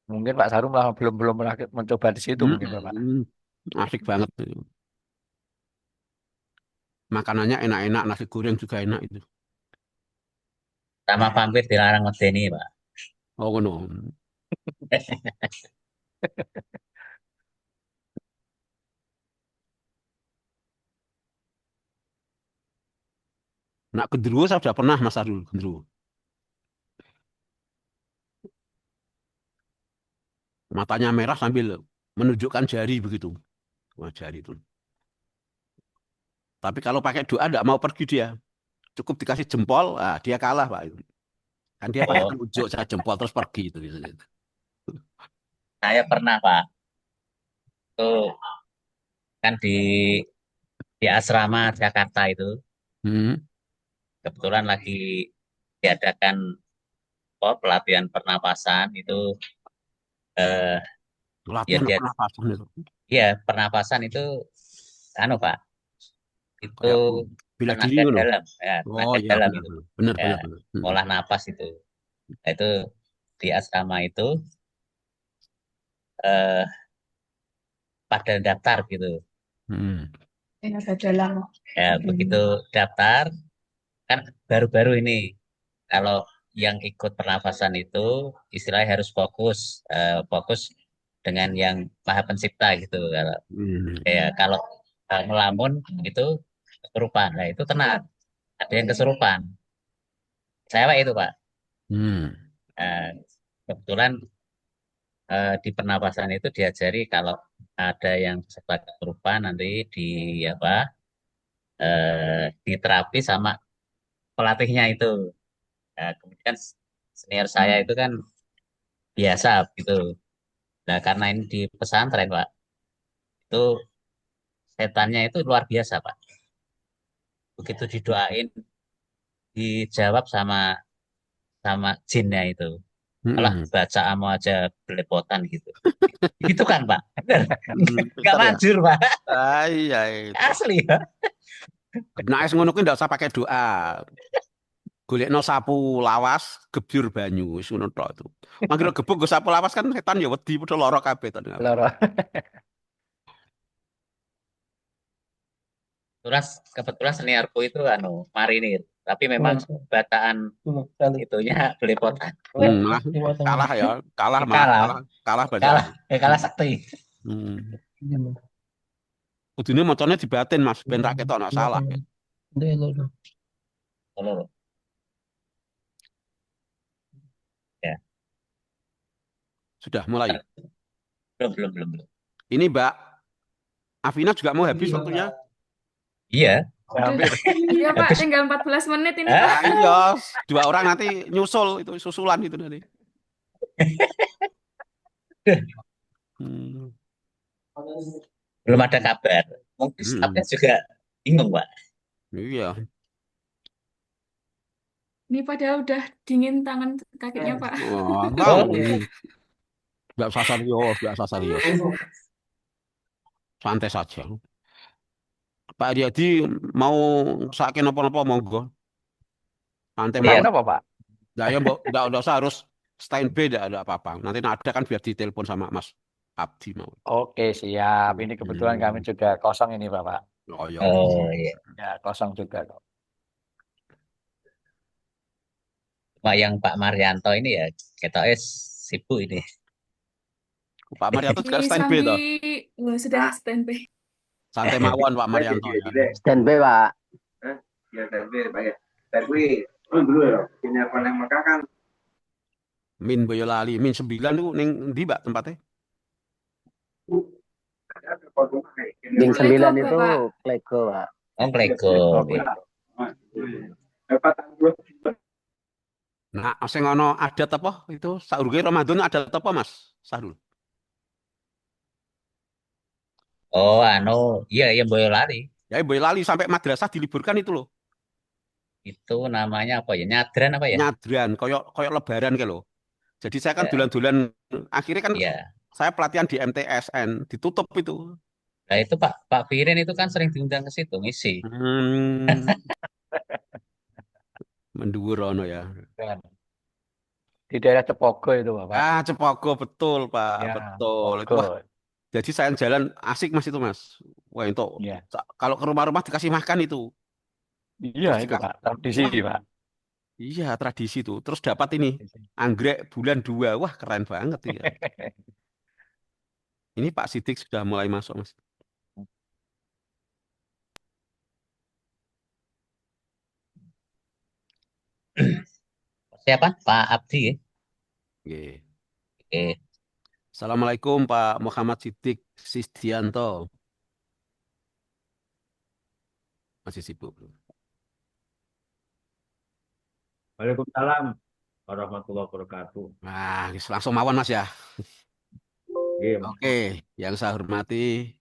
mungkin Pak Sarum lah belum belum mencoba di situ mungkin Bapak. Mm-mm. Asik banget itu. Makanannya enak-enak, nasi goreng juga enak itu. Sama vampir dilarang medeni, Pak. Oh, ngono. Nak gendruwo saya sudah pernah Mas Sahrul gendruwo. Matanya merah sambil menunjukkan jari begitu. Wah, jari itu. Tapi kalau pakai doa enggak mau pergi dia. Cukup dikasih jempol, dia kalah, Pak. Kan dia pakai Oh, telunjuk saya jempol terus pergi itu biasanya. saya pernah, Pak. Itu kan di asrama Jakarta itu Hmm. kebetulan lagi diadakan pelatihan pernapasan itu eh ya Latihan dia pernapasan itu. ya pernapasan itu anu Pak, itu Kayak bela diri tenaga ngono. dalam ya, Oh tenaga iya dalam benar itu benar. Benar ya, benar benar. olah napas itu. Nah, itu di asrama itu eh pada daftar gitu Hmm. Tenaga dalam. ya, begitu daftar kan baru-baru ini kalau yang ikut pernapasan itu istilahnya harus fokus dengan yang Maha Pencipta gitu. Kalau Hmm. ya kalau ngelamun itu kesurupan, nah itu tenang, ada yang kesurupan, saya itu Pak. Hmm. Eh, kebetulan di pernapasan itu diajari kalau ada yang peserta kesurupan nanti di apa diterapi sama pelatihnya itu. Nah, kemudian senior saya itu kan biasa gitu. Nah, karena ini di pesantren, Pak, itu setannya itu luar biasa, Pak. Begitu didoain, dijawab sama sama jinnya itu. Malah Mm-mm. baca amo aja belepotan gitu. Gitu kan, Pak? Bener. Nggak Pinter ya. manjur, Pak. Iya itu. Asli, Pak. Nah, ngono kuwi ndak usah pakai doa. Golekno sapu lawas, gebyur banyu, wis ngono tok itu. Manggil gebuk go sapu lawas kan setan ya wedi padha lara kabeh to. Loro. Kebetulan seniorku itu marinir, tapi memang bataan itunya belepotan. Malah kalah ya, kalah malah Kalah, kalah kalah, bacaan. kalah sakti. Hmm. Kudune macane dibatin Mas, ben ra ketok ana salah. Tolong. Ya, Sudah mulai. belum. Ini Mbak Afina juga mau habis waktunya. Iya, Aduh, Hampir. iya Pak, habis. tinggal 14 menit ini Hah? Pak. Iya, 2 orang nanti nyusul itu susulan itu nanti. Hmm. Belum ada kabar. Mungkin Hmm. staffnya juga bingung, Pak. Iya. Ini padahal udah dingin tangan kakinya Pak. Wah, enggak. Oh, Enggak usah serius, enggak usah serius. Santai saja. Pak Riyadi mau sakin apa-apa monggo. Santai iya. Tahun mawon. apa, Pak? Nah, ya mbok enggak usah harus standby enggak ada apa-apa. Nanti ada kan biar ditelepon sama Mas Abdi mau. Oke, siap. Ini kebetulan kami juga kosong ini, Bapak. Oh ya. Oh, iya. Ya, kosong juga kok. Cuma yang Pak Marianto ini ya, ketoknya sibuk ini. Pak Marianto juga Ini standby Sambi toh. sudah standby. Santai mawon Pak Marianto ya. Standby Pak. Ya, Pak ya. Tapi dulu ya, punya yang Mekah kan Min Boyolali, Min 9 itu ning ndi Mbak tempatnya? ada kode kayak gini. Ding 9 Klego, itu Pak. Klego Pak. Oh, Klego. Oke. Dapat tanggung. Nah, sing ono adat apa itu saurunge Ramadan adat apa Mas Sahrul? Oh, iya Boyolali. Ya Boyolali sampai madrasah diliburkan itu loh. Itu namanya apa ya? Nyadran apa ya? Nyadran, koyok lebaran ke loh. Jadi saya kan Ya, dolan-dolan akhirnya kan iya. saya pelatihan di MTSN, ditutup itu. Nah, itu Pak Firin itu kan sering diundang ke situ ngisi. Menduwur ono ya. Kan. Di daerah Cepogo itu, Bapak. Ah, Cepogo betul, Pak. Ya, Betul. Itu Cepogo. wah, jadi saya jalan asik Mas itu, Mas. Wah, itu Ya. kalau ke rumah-rumah dikasih makan itu. Iya, Terus itu, dikasih. Pak. Tradisi, Wah, Pak. iya, tradisi itu. Terus dapat ini anggrek bulan 2. Wah, keren banget ya. Ini Pak Sidik sudah mulai masuk, Mas. Siapa? Pak Abdi ya? Oke. Oke. Assalamualaikum Pak Muhammad Sidik Sisdianto. Masih sibuk. Waalaikumsalam warahmatullahi wabarakatuh. Nah, langsung mawon Mas ya. Iya, Oke, yang saya hormati,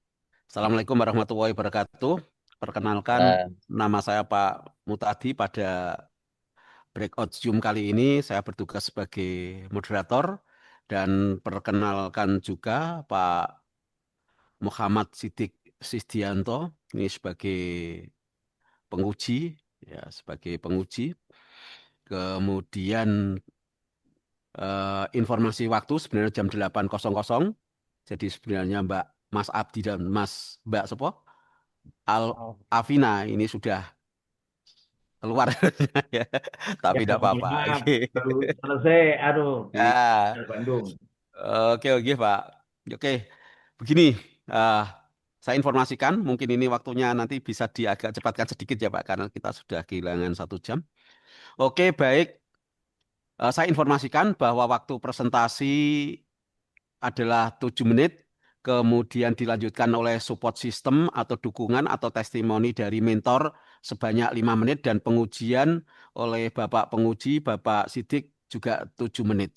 Assalamualaikum warahmatullahi wabarakatuh. Perkenalkan, nama saya Pak Mutadi. Pada breakout Zoom kali ini saya bertugas sebagai moderator dan perkenalkan juga Pak Muhammad Sidik Sisdianto ini sebagai penguji, ya sebagai penguji. Kemudian informasi waktu sebenarnya jam 8.00. Jadi sebenarnya Mas Abdi dan Mbak Sopo Afina ini sudah keluar ya, tapi tidak apa-apa. baru selesai di Ya, Bandung. oke Pak. Oke, begini, saya informasikan mungkin ini waktunya nanti bisa diagak cepatkan sedikit ya Pak, karena kita sudah kehilangan 1 jam. Oke, baik. Saya informasikan bahwa waktu presentasi adalah 7 menit, kemudian dilanjutkan oleh support system atau dukungan atau testimoni dari mentor sebanyak 5 menit, dan pengujian oleh Bapak penguji, Bapak Sidik juga 7 menit.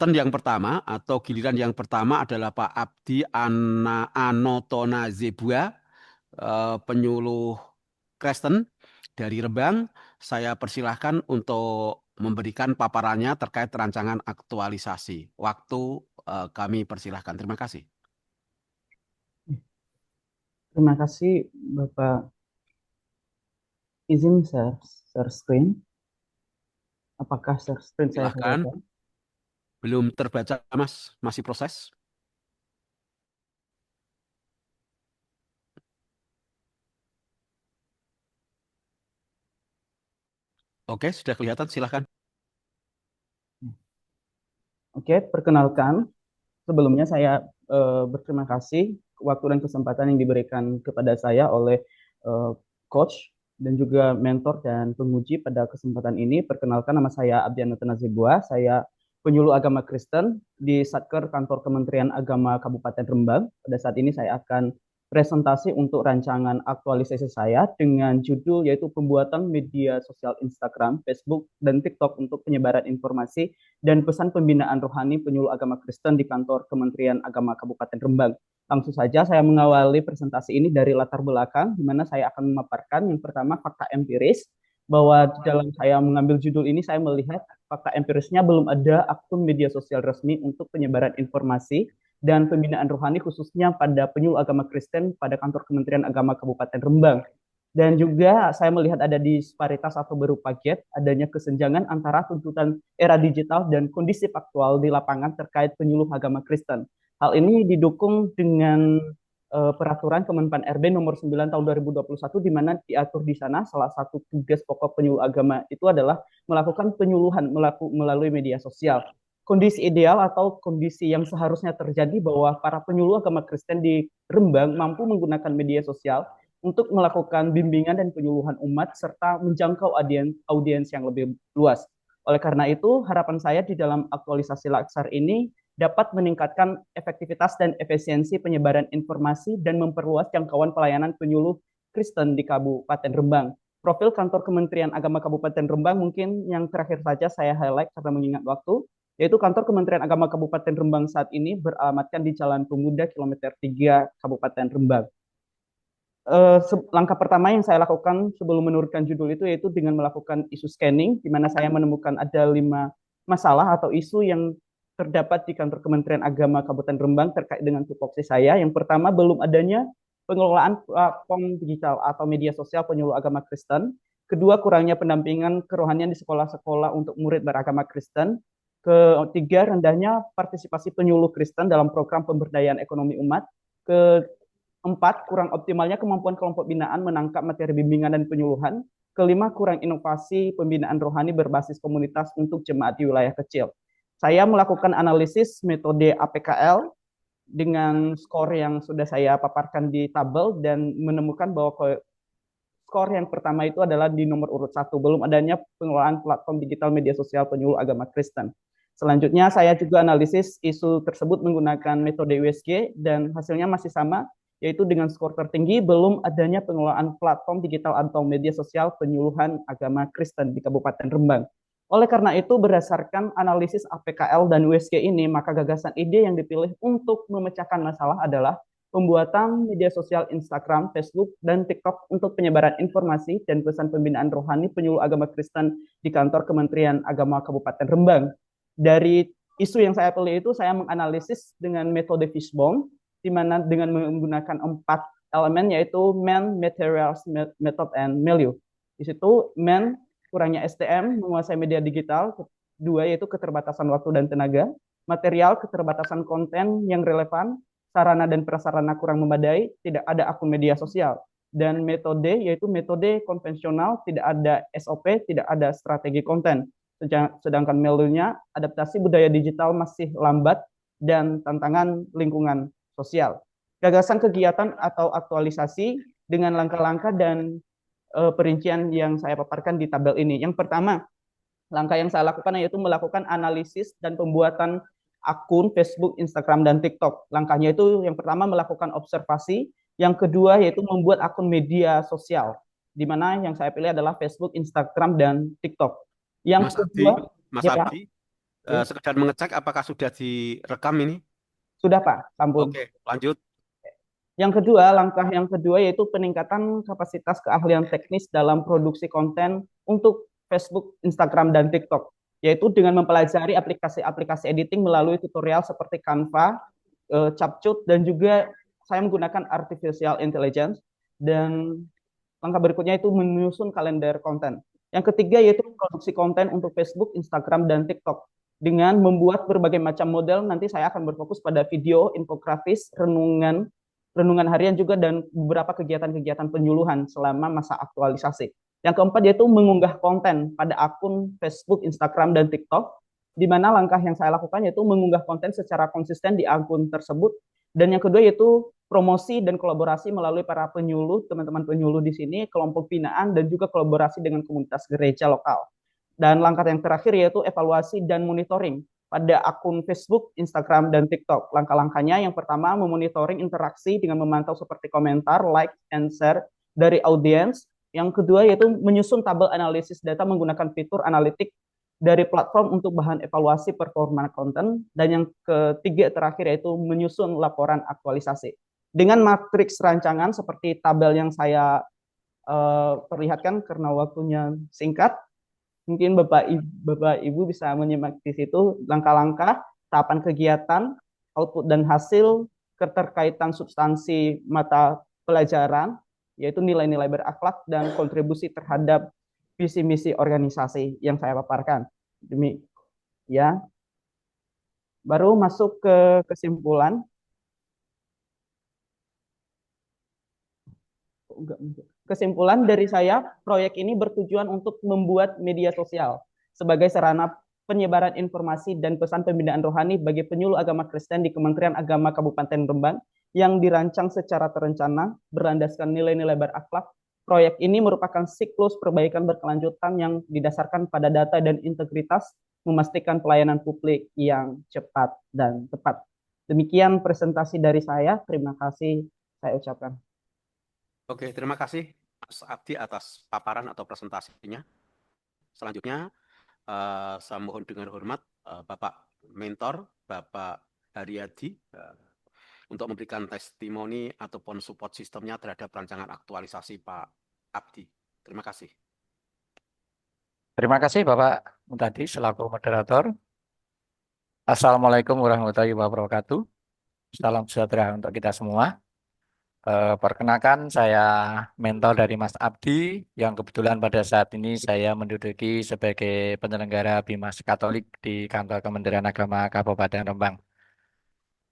Turn yang pertama atau giliran yang pertama adalah Pak Abdi Anotona Zebua, penyuluh Kristen dari Rembang. Saya persilahkan untuk memberikan paparannya terkait rancangan aktualisasi. Waktu kami persilahkan. Terima kasih. Terima kasih Bapak. Izin share screen. Apakah share screen saya Silahkan. terbaca? Belum terbaca, Mas. Masih proses. Oke, sudah kelihatan. Silahkan. Oke, perkenalkan. Sebelumnya saya berterima kasih waktu dan kesempatan yang diberikan kepada saya oleh eh, coach dan juga mentor dan penguji pada kesempatan ini. Perkenalkan, nama saya Abdiano Tenazibua. Saya penyuluh agama Kristen di Satker Kantor Kementerian Agama Kabupaten Rembang. Pada saat ini saya akan presentasi untuk rancangan aktualisasi saya dengan judul yaitu pembuatan media sosial Instagram, Facebook, dan TikTok untuk penyebaran informasi dan pesan pembinaan rohani penyuluh agama Kristen di kantor Kementerian Agama Kabupaten Rembang. Langsung saja saya mengawali presentasi ini dari latar belakang, di mana saya akan memaparkan yang pertama fakta empiris, bahwa dalam saya mengambil judul ini saya melihat fakta empirisnya belum ada akun media sosial resmi untuk penyebaran informasi dan pembinaan rohani khususnya pada penyuluh agama Kristen pada kantor Kementerian Agama Kabupaten Rembang. Dan juga saya melihat ada disparitas atau berupa gap, adanya kesenjangan antara tuntutan era digital dan kondisi faktual di lapangan terkait penyuluh agama Kristen. Hal ini didukung dengan peraturan Kemenpan RB nomor 9 tahun 2021 di mana diatur di sana salah satu tugas pokok penyuluh agama itu adalah melakukan penyuluhan melalui media sosial. Kondisi ideal atau kondisi yang seharusnya terjadi bahwa para penyuluh agama Kristen di Rembang mampu menggunakan media sosial untuk melakukan bimbingan dan penyuluhan umat serta menjangkau audiens yang lebih luas. Oleh karena itu, harapan saya di dalam aktualisasi Laksar ini dapat meningkatkan efektivitas dan efisiensi penyebaran informasi dan memperluas jangkauan pelayanan penyuluh Kristen di Kabupaten Rembang. Profil kantor Kementerian Agama Kabupaten Rembang mungkin yang terakhir saja saya highlight karena mengingat waktu, yaitu kantor Kementerian Agama Kabupaten Rembang saat ini beralamatkan di Jalan Pemuda kilometer 3 Kabupaten Rembang. Langkah pertama yang saya lakukan sebelum menurunkan judul itu yaitu dengan melakukan isu scanning, di mana saya menemukan ada 5 masalah atau isu yang terdapat di kantor Kementerian Agama Kabupaten Rembang terkait dengan tupoksi saya. Yang pertama, belum adanya pengelolaan platform digital atau media sosial penyuluh agama Kristen. Kedua, kurangnya pendampingan kerohanian di sekolah-sekolah untuk murid beragama Kristen. Ketiga, rendahnya partisipasi penyuluh Kristen dalam program pemberdayaan ekonomi umat. Keempat, kurang optimalnya kemampuan kelompok binaan menangkap materi bimbingan dan penyuluhan. Kelima, kurang inovasi pembinaan rohani berbasis komunitas untuk jemaat di wilayah kecil. Saya melakukan analisis metode APKL dengan skor yang sudah saya paparkan di tabel dan menemukan bahwa skor yang pertama itu adalah di nomor urut 1, belum adanya pengelolaan platform digital media sosial penyuluh agama Kristen. Selanjutnya saya juga analisis isu tersebut menggunakan metode USG dan hasilnya masih sama, yaitu dengan skor tertinggi belum adanya pengelolaan platform digital atau media sosial penyuluhan agama Kristen di Kabupaten Rembang. Oleh karena itu, berdasarkan analisis APKL dan USG ini, maka gagasan ide yang dipilih untuk memecahkan masalah adalah pembuatan media sosial Instagram, Facebook, dan TikTok untuk penyebaran informasi dan pesan pembinaan rohani penyuluh agama Kristen di kantor Kementerian Agama Kabupaten Rembang. Dari isu yang saya pilih itu, saya menganalisis dengan metode Fishbone, di mana dengan menggunakan 4 elemen, yaitu man, materials, method, and milieu. Di situ, man, kurangnya SDM, menguasai media digital. 2, yaitu keterbatasan waktu dan tenaga. Material, keterbatasan konten yang relevan. Sarana dan prasarana kurang memadai, tidak ada akun media sosial. Dan metode, yaitu metode konvensional, tidak ada SOP, tidak ada strategi konten. Sedangkan milieunya, adaptasi budaya digital masih lambat, dan tantangan lingkungan sosial. Gagasan kegiatan atau aktualisasi dengan langkah-langkah dan perincian yang saya paparkan di tabel ini. Yang pertama, langkah yang saya lakukan yaitu melakukan analisis dan pembuatan akun Facebook, Instagram, dan TikTok. Langkahnya itu yang pertama melakukan observasi, yang kedua yaitu membuat akun media sosial. di mana yang saya pilih adalah Facebook, Instagram, dan TikTok. Yang Mas Abdi, kedua, Mas ya Pak, Abdi, ya, sekedar mengecek apakah sudah direkam ini? sudah Pak, sampun. Oke, lanjut. Yang kedua, langkah yang kedua yaitu peningkatan kapasitas keahlian teknis dalam produksi konten untuk Facebook, Instagram, dan TikTok, yaitu dengan mempelajari aplikasi-aplikasi editing melalui tutorial seperti Canva, Capcut, dan juga saya menggunakan artificial intelligence. Dan langkah berikutnya itu menyusun kalender konten. Yang ketiga yaitu produksi konten untuk Facebook, Instagram, dan TikTok. Dengan membuat berbagai macam model, nanti saya akan berfokus pada video, infografis, renungan harian juga, dan beberapa kegiatan-kegiatan penyuluhan selama masa aktualisasi. Yang keempat yaitu mengunggah konten pada akun Facebook, Instagram, dan TikTok, di mana langkah yang saya lakukan yaitu mengunggah konten secara konsisten di akun tersebut. Dan yang kedua yaitu promosi dan kolaborasi melalui para penyuluh, teman-teman penyuluh di sini, kelompok binaan, dan juga kolaborasi dengan komunitas gereja lokal. Dan langkah yang terakhir yaitu evaluasi dan monitoring pada akun Facebook, Instagram, dan TikTok. Langkah-langkahnya yang pertama memonitoring interaksi dengan memantau seperti komentar, like, and share dari audiens. Yang kedua yaitu menyusun tabel analisis data menggunakan fitur analitik dari platform untuk bahan evaluasi performa konten. Dan yang ketiga terakhir yaitu menyusun laporan aktualisasi. Dengan matriks rancangan seperti tabel yang saya perlihatkan karena waktunya singkat, mungkin Bapak Ibu bisa menyimak di situ langkah-langkah, tahapan kegiatan, output dan hasil, keterkaitan substansi mata pelajaran, yaitu nilai-nilai berakhlak dan kontribusi terhadap visi misi organisasi yang saya paparkan. Demi ya. Baru masuk ke kesimpulan. Kesimpulan dari saya, proyek ini bertujuan untuk membuat media sosial sebagai sarana penyebaran informasi dan pesan pembinaan rohani bagi penyuluh agama Kristen di Kementerian Agama Kabupaten Rembang yang dirancang secara terencana berlandaskan nilai-nilai berakhlak. Proyek ini merupakan siklus perbaikan berkelanjutan yang didasarkan pada data dan integritas, memastikan pelayanan publik yang cepat dan tepat. Demikian presentasi dari saya. Terima kasih saya ucapkan. Oke, terima kasih Mas Abdi atas paparan atau presentasinya. Selanjutnya, saya mohon dengan hormat Bapak Mentor, Bapak Haryadi, untuk memberikan testimoni ataupun support sistemnya terhadap rancangan aktualisasi Pak Abdi. Terima kasih. Terima kasih Bapak Muntadi selaku moderator. Assalamualaikum warahmatullahi wabarakatuh. Salam sejahtera untuk kita semua. Perkenalkan saya mentor dari Mas Abdi yang kebetulan pada saat ini saya menduduki sebagai penyelenggara Bimas Katolik di Kantor Kementerian Agama Kabupaten Rembang.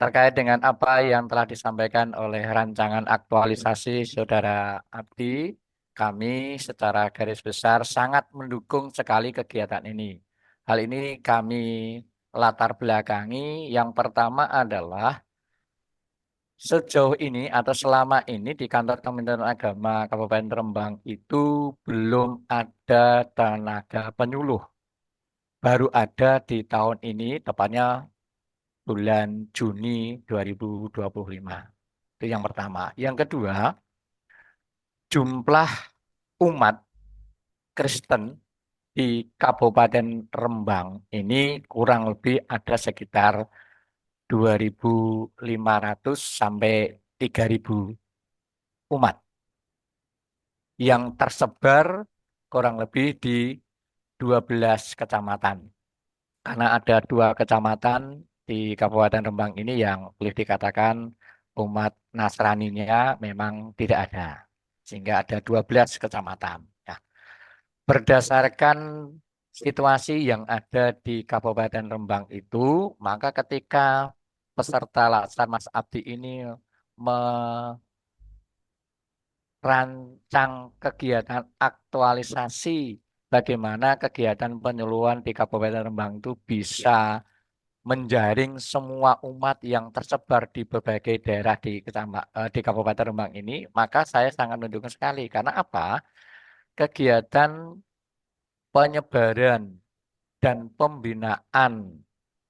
Terkait dengan apa yang telah disampaikan oleh rancangan aktualisasi Saudara Abdi, kami secara garis besar sangat mendukung sekali kegiatan ini. Hal ini kami latar belakangi, yang pertama adalah sejauh ini atau selama ini di Kantor Kementerian Agama Kabupaten Rembang itu belum ada tenaga penyuluh. Baru ada di tahun ini, tepatnya bulan Juni 2025. Itu yang pertama. Yang kedua, jumlah umat Kristen di Kabupaten Rembang ini kurang lebih ada sekitar 2.500 sampai 3.000 umat yang tersebar kurang lebih di 12 kecamatan. Karena ada 2 kecamatan di Kabupaten Rembang ini yang boleh dikatakan umat Nasraninya memang tidak ada. Sehingga ada 12 kecamatan. Ya. Berdasarkan situasi yang ada di Kabupaten Rembang itu, maka ketika peserta laksar Mas Abdi ini merancang kegiatan aktualisasi bagaimana kegiatan penyuluhan di Kabupaten Rembang itu bisa menjaring semua umat yang tersebar di berbagai daerah di Kabupaten Rembang ini, maka saya sangat mendukung sekali. Karena apa? Kegiatan penyebaran dan pembinaan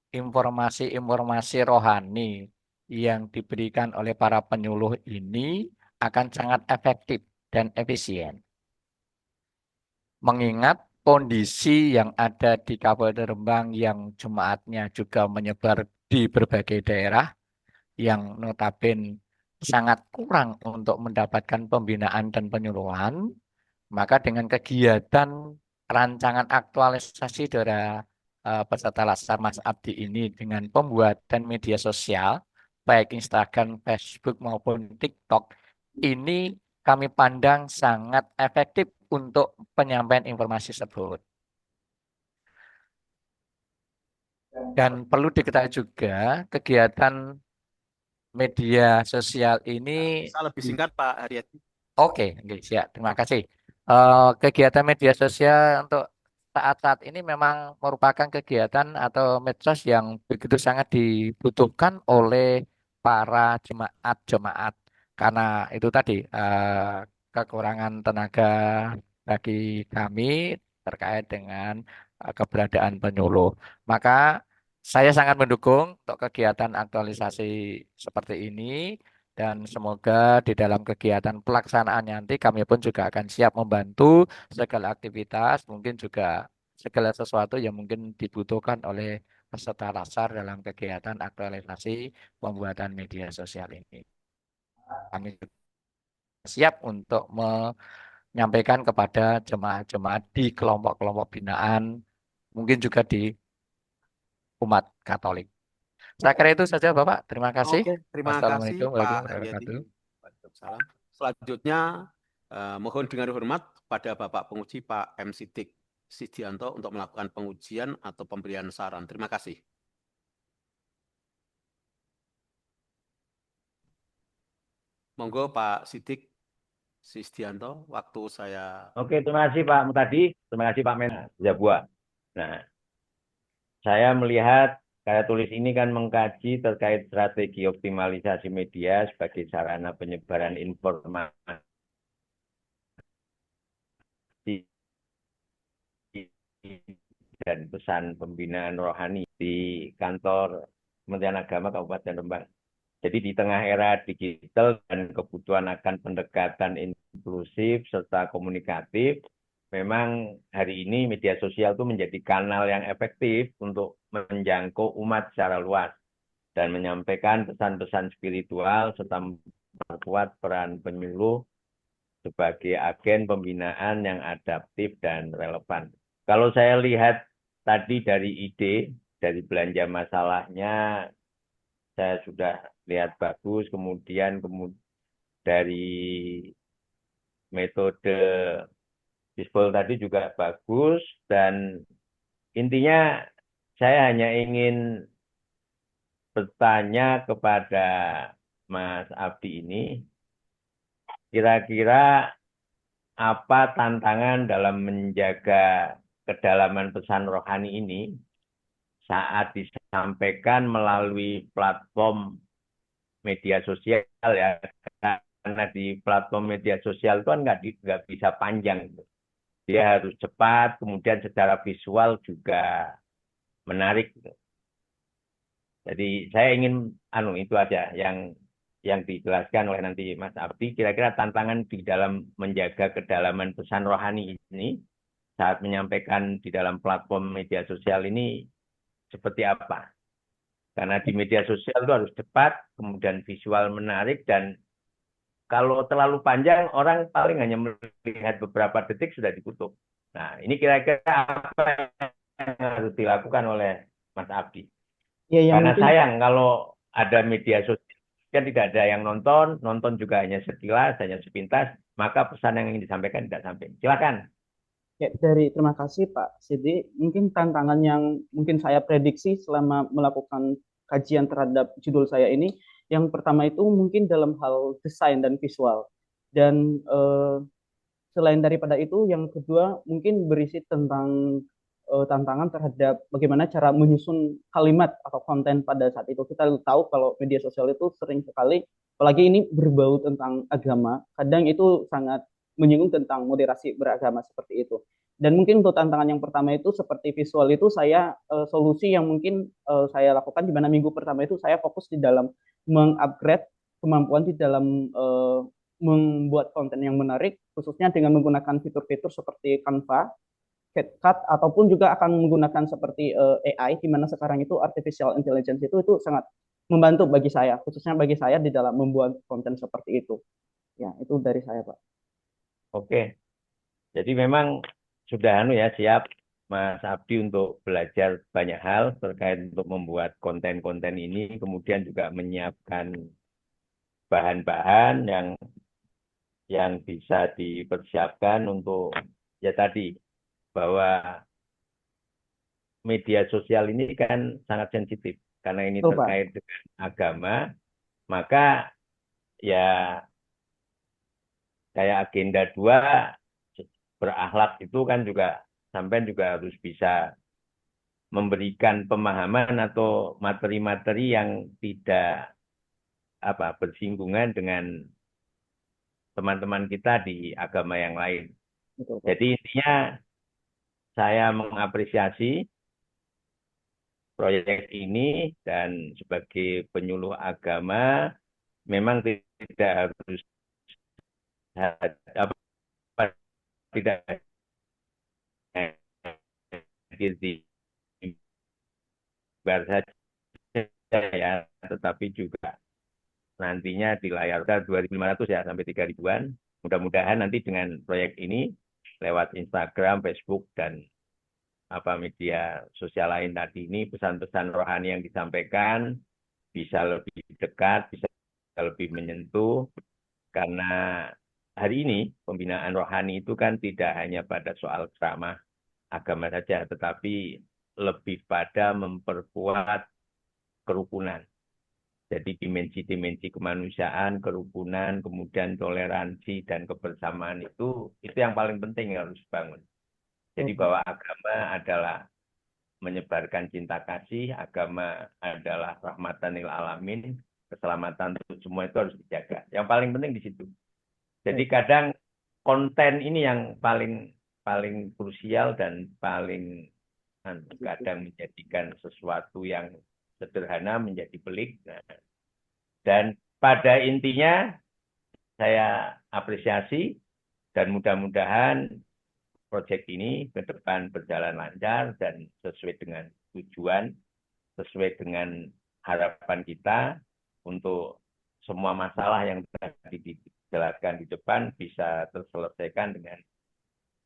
informasi-informasi rohani yang diberikan oleh para penyuluh ini akan sangat efektif dan efisien. mengingat kondisi yang ada di Kabupaten Rembang yang jemaatnya juga menyebar di berbagai daerah yang notabene sangat kurang untuk mendapatkan pembinaan dan penyuluhan, maka dengan kegiatan rancangan aktualisasi dari peserta laskar Mas Abdi ini dengan pembuatan media sosial, baik Instagram, Facebook maupun TikTok, ini kami pandang sangat efektif untuk penyampaian informasi tersebut. Dan perlu diketahui juga kegiatan media sosial ini Bisa lebih singkat Pak Haryadi. oke, siap. Terima kasih. Kegiatan media sosial untuk saat-saat ini memang merupakan kegiatan atau medsos yang begitu sangat dibutuhkan oleh para jemaat-jemaat karena itu tadi kekurangan tenaga bagi kami terkait dengan keberadaan penyuluh. Maka saya sangat mendukung untuk kegiatan aktualisasi seperti ini. Dan semoga di dalam kegiatan pelaksanaan nanti kami pun juga akan siap membantu segala aktivitas, mungkin juga segala sesuatu yang mungkin dibutuhkan oleh peserta laskar dalam kegiatan aktualisasi pembuatan media sosial ini. Kami siap untuk menyampaikan kepada jemaat-jemaat di kelompok-kelompok binaan, mungkin juga di umat Katolik. Saya kira itu saja Bapak. Terima kasih. Oke, terima kasih Wassalamualaikum Pak warahmatullahi Haryadi. wabarakatuh. Waalaikumsalam. Selanjutnya mohon dengan hormat pada Bapak Penguji Pak M. Sidik Sidianto untuk melakukan pengujian atau pemberian saran. Terima kasih. Monggo Pak Sidik Sidianto, waktu saya. Oke, terima kasih Pak Mutadi. Terima kasih Pak Men Zabua. Nah, saya melihat karya tulis ini kan mengkaji terkait strategi optimalisasi media sebagai sarana penyebaran informasi dan pesan pembinaan rohani di kantor Kementerian Agama Kabupaten Rembang. Jadi di tengah era digital dan kebutuhan akan pendekatan inklusif serta komunikatif, memang hari ini media sosial itu menjadi kanal yang efektif untuk menjangkau umat secara luas dan menyampaikan pesan-pesan spiritual serta memperkuat peran penyuluh sebagai agen pembinaan yang adaptif dan relevan. Kalau saya lihat tadi dari ide, dari belanja masalahnya, saya sudah lihat bagus, kemudian dari metode Bisbol tadi juga bagus, dan intinya saya hanya ingin bertanya kepada Mas Abdi ini, kira-kira apa tantangan dalam menjaga kedalaman pesan rohani ini saat disampaikan melalui platform media sosial ya, karena di platform media sosial itu kan nggak bisa panjang, dia harus cepat, kemudian secara visual juga menarik. Jadi saya ingin itu aja yang dijelaskan oleh nanti Mas Abdi, kira-kira tantangan di dalam menjaga kedalaman pesan rohani ini saat menyampaikan di dalam platform media sosial ini seperti apa? Karena di media sosial itu harus cepat, kemudian visual menarik, dan kalau terlalu panjang, orang paling hanya melihat beberapa detik sudah ditutup. Nah, ini kira-kira apa yang harus dilakukan oleh Mas Abdi? Ya, yang Karena mungkin sayang kalau ada media sosial, kan tidak ada yang nonton juga hanya sekilas, hanya sepintas, maka pesan yang ingin disampaikan tidak sampai. Silakan. ya, terima kasih Pak Sidi. Mungkin tantangan yang mungkin saya prediksi selama melakukan kajian terhadap judul saya ini, yang pertama itu mungkin dalam hal desain dan visual. Dan selain daripada itu, yang kedua mungkin berisi tentang tantangan terhadap bagaimana cara menyusun kalimat atau konten pada saat itu. Kita tahu kalau media sosial itu sering sekali, apalagi ini berbau tentang agama, kadang itu sangat menyinggung tentang moderasi beragama seperti itu. Dan mungkin untuk tantangan yang pertama itu seperti visual itu, saya solusi yang mungkin saya lakukan di mana minggu pertama itu saya fokus di dalam mengupgrade kemampuan di dalam membuat konten yang menarik, khususnya dengan menggunakan fitur-fitur seperti Canva, CapCut, ataupun juga akan menggunakan seperti AI, di mana sekarang itu artificial intelligence itu sangat membantu bagi saya, khususnya bagi saya di dalam membuat konten seperti itu. Ya, itu dari saya, Pak. Oke, jadi memang sudah siap Mas Abdi untuk belajar banyak hal terkait untuk membuat konten-konten ini, kemudian juga menyiapkan bahan-bahan yang bisa dipersiapkan untuk ya tadi bahwa media sosial ini kan sangat sensitif karena ini Betul, Pak. terkait dengan agama, maka ya kayak agenda 2 berakhlak itu kan juga sampai juga harus bisa memberikan pemahaman atau materi-materi yang tidak bersinggungan dengan teman-teman kita di agama yang lain. Betul, Pak. Jadi intinya saya mengapresiasi proyek ini dan sebagai penyuluh agama memang tidak harus tidak di saja ya, tetapi juga nantinya di layar 2.500 ya sampai 3.000-an. Mudah-mudahan nanti dengan proyek ini lewat Instagram, Facebook dan media sosial lain tadi ini pesan-pesan rohani yang disampaikan bisa lebih dekat, bisa lebih menyentuh karena hari ini pembinaan rohani itu kan tidak hanya pada soal ceramah agama saja, tetapi lebih pada memperkuat kerukunan. Jadi dimensi-dimensi kemanusiaan, kerukunan, kemudian toleransi dan kebersamaan itu yang paling penting yang harus dibangun. Jadi bahwa agama adalah menyebarkan cinta kasih, agama adalah rahmatan lil alamin, keselamatan untuk semua itu harus dijaga. Yang paling penting di situ. Jadi kadang konten ini yang paling krusial dan paling kadang menjadikan sesuatu yang sederhana menjadi pelik. Nah, dan pada intinya saya apresiasi dan mudah-mudahan proyek ini ke depan berjalan lancar dan sesuai dengan tujuan, sesuai dengan harapan kita untuk semua masalah yang tadi dijelaskan di depan bisa terselesaikan dengan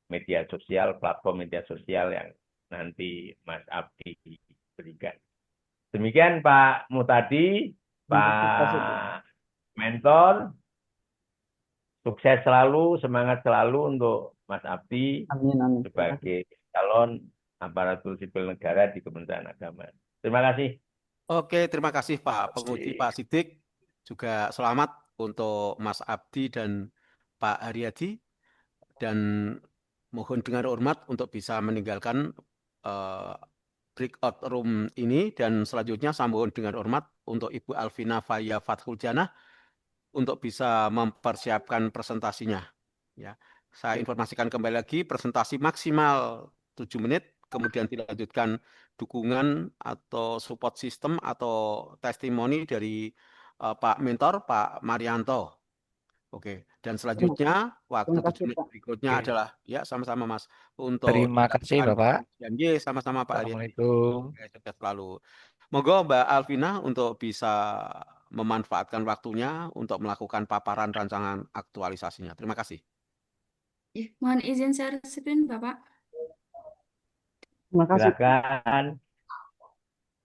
media sosial, platform media sosial yang nanti Mas Abdi berikan. Demikian Pak Mutadi, Pak Mentor, sukses selalu, semangat selalu untuk Mas Abdi Amin. sebagai calon aparatur sipil negara di Kementerian Agama. Terima kasih. Oke, terima kasih Pak Penguji, Pak Sidik. Juga selamat untuk Mas Abdi dan Pak Haryadi. Dan mohon dengan hormat untuk bisa meninggalkan breakout room ini. Dan selanjutnya saya mohon dengan hormat untuk Ibu Alvina Faya Fathul Janah untuk bisa mempersiapkan presentasinya. Ya, saya informasikan kembali lagi, presentasi maksimal 7 menit, kemudian dilanjutkan dukungan atau support system atau testimoni dari Pak Mentor, Pak Marianto. Oke, dan selanjutnya waktu 7 menit berikutnya adalah, ya sama-sama Mas, untuk Terima kasih Bapak. sama-sama Pak Arya. Assalamualaikum. Sukses selalu. Monggo Mbak Alvina untuk bisa memanfaatkan waktunya untuk melakukan paparan rancangan aktualisasinya. Terima kasih. Mohon izin share screen, Bapak. Terima kasih. Silakan.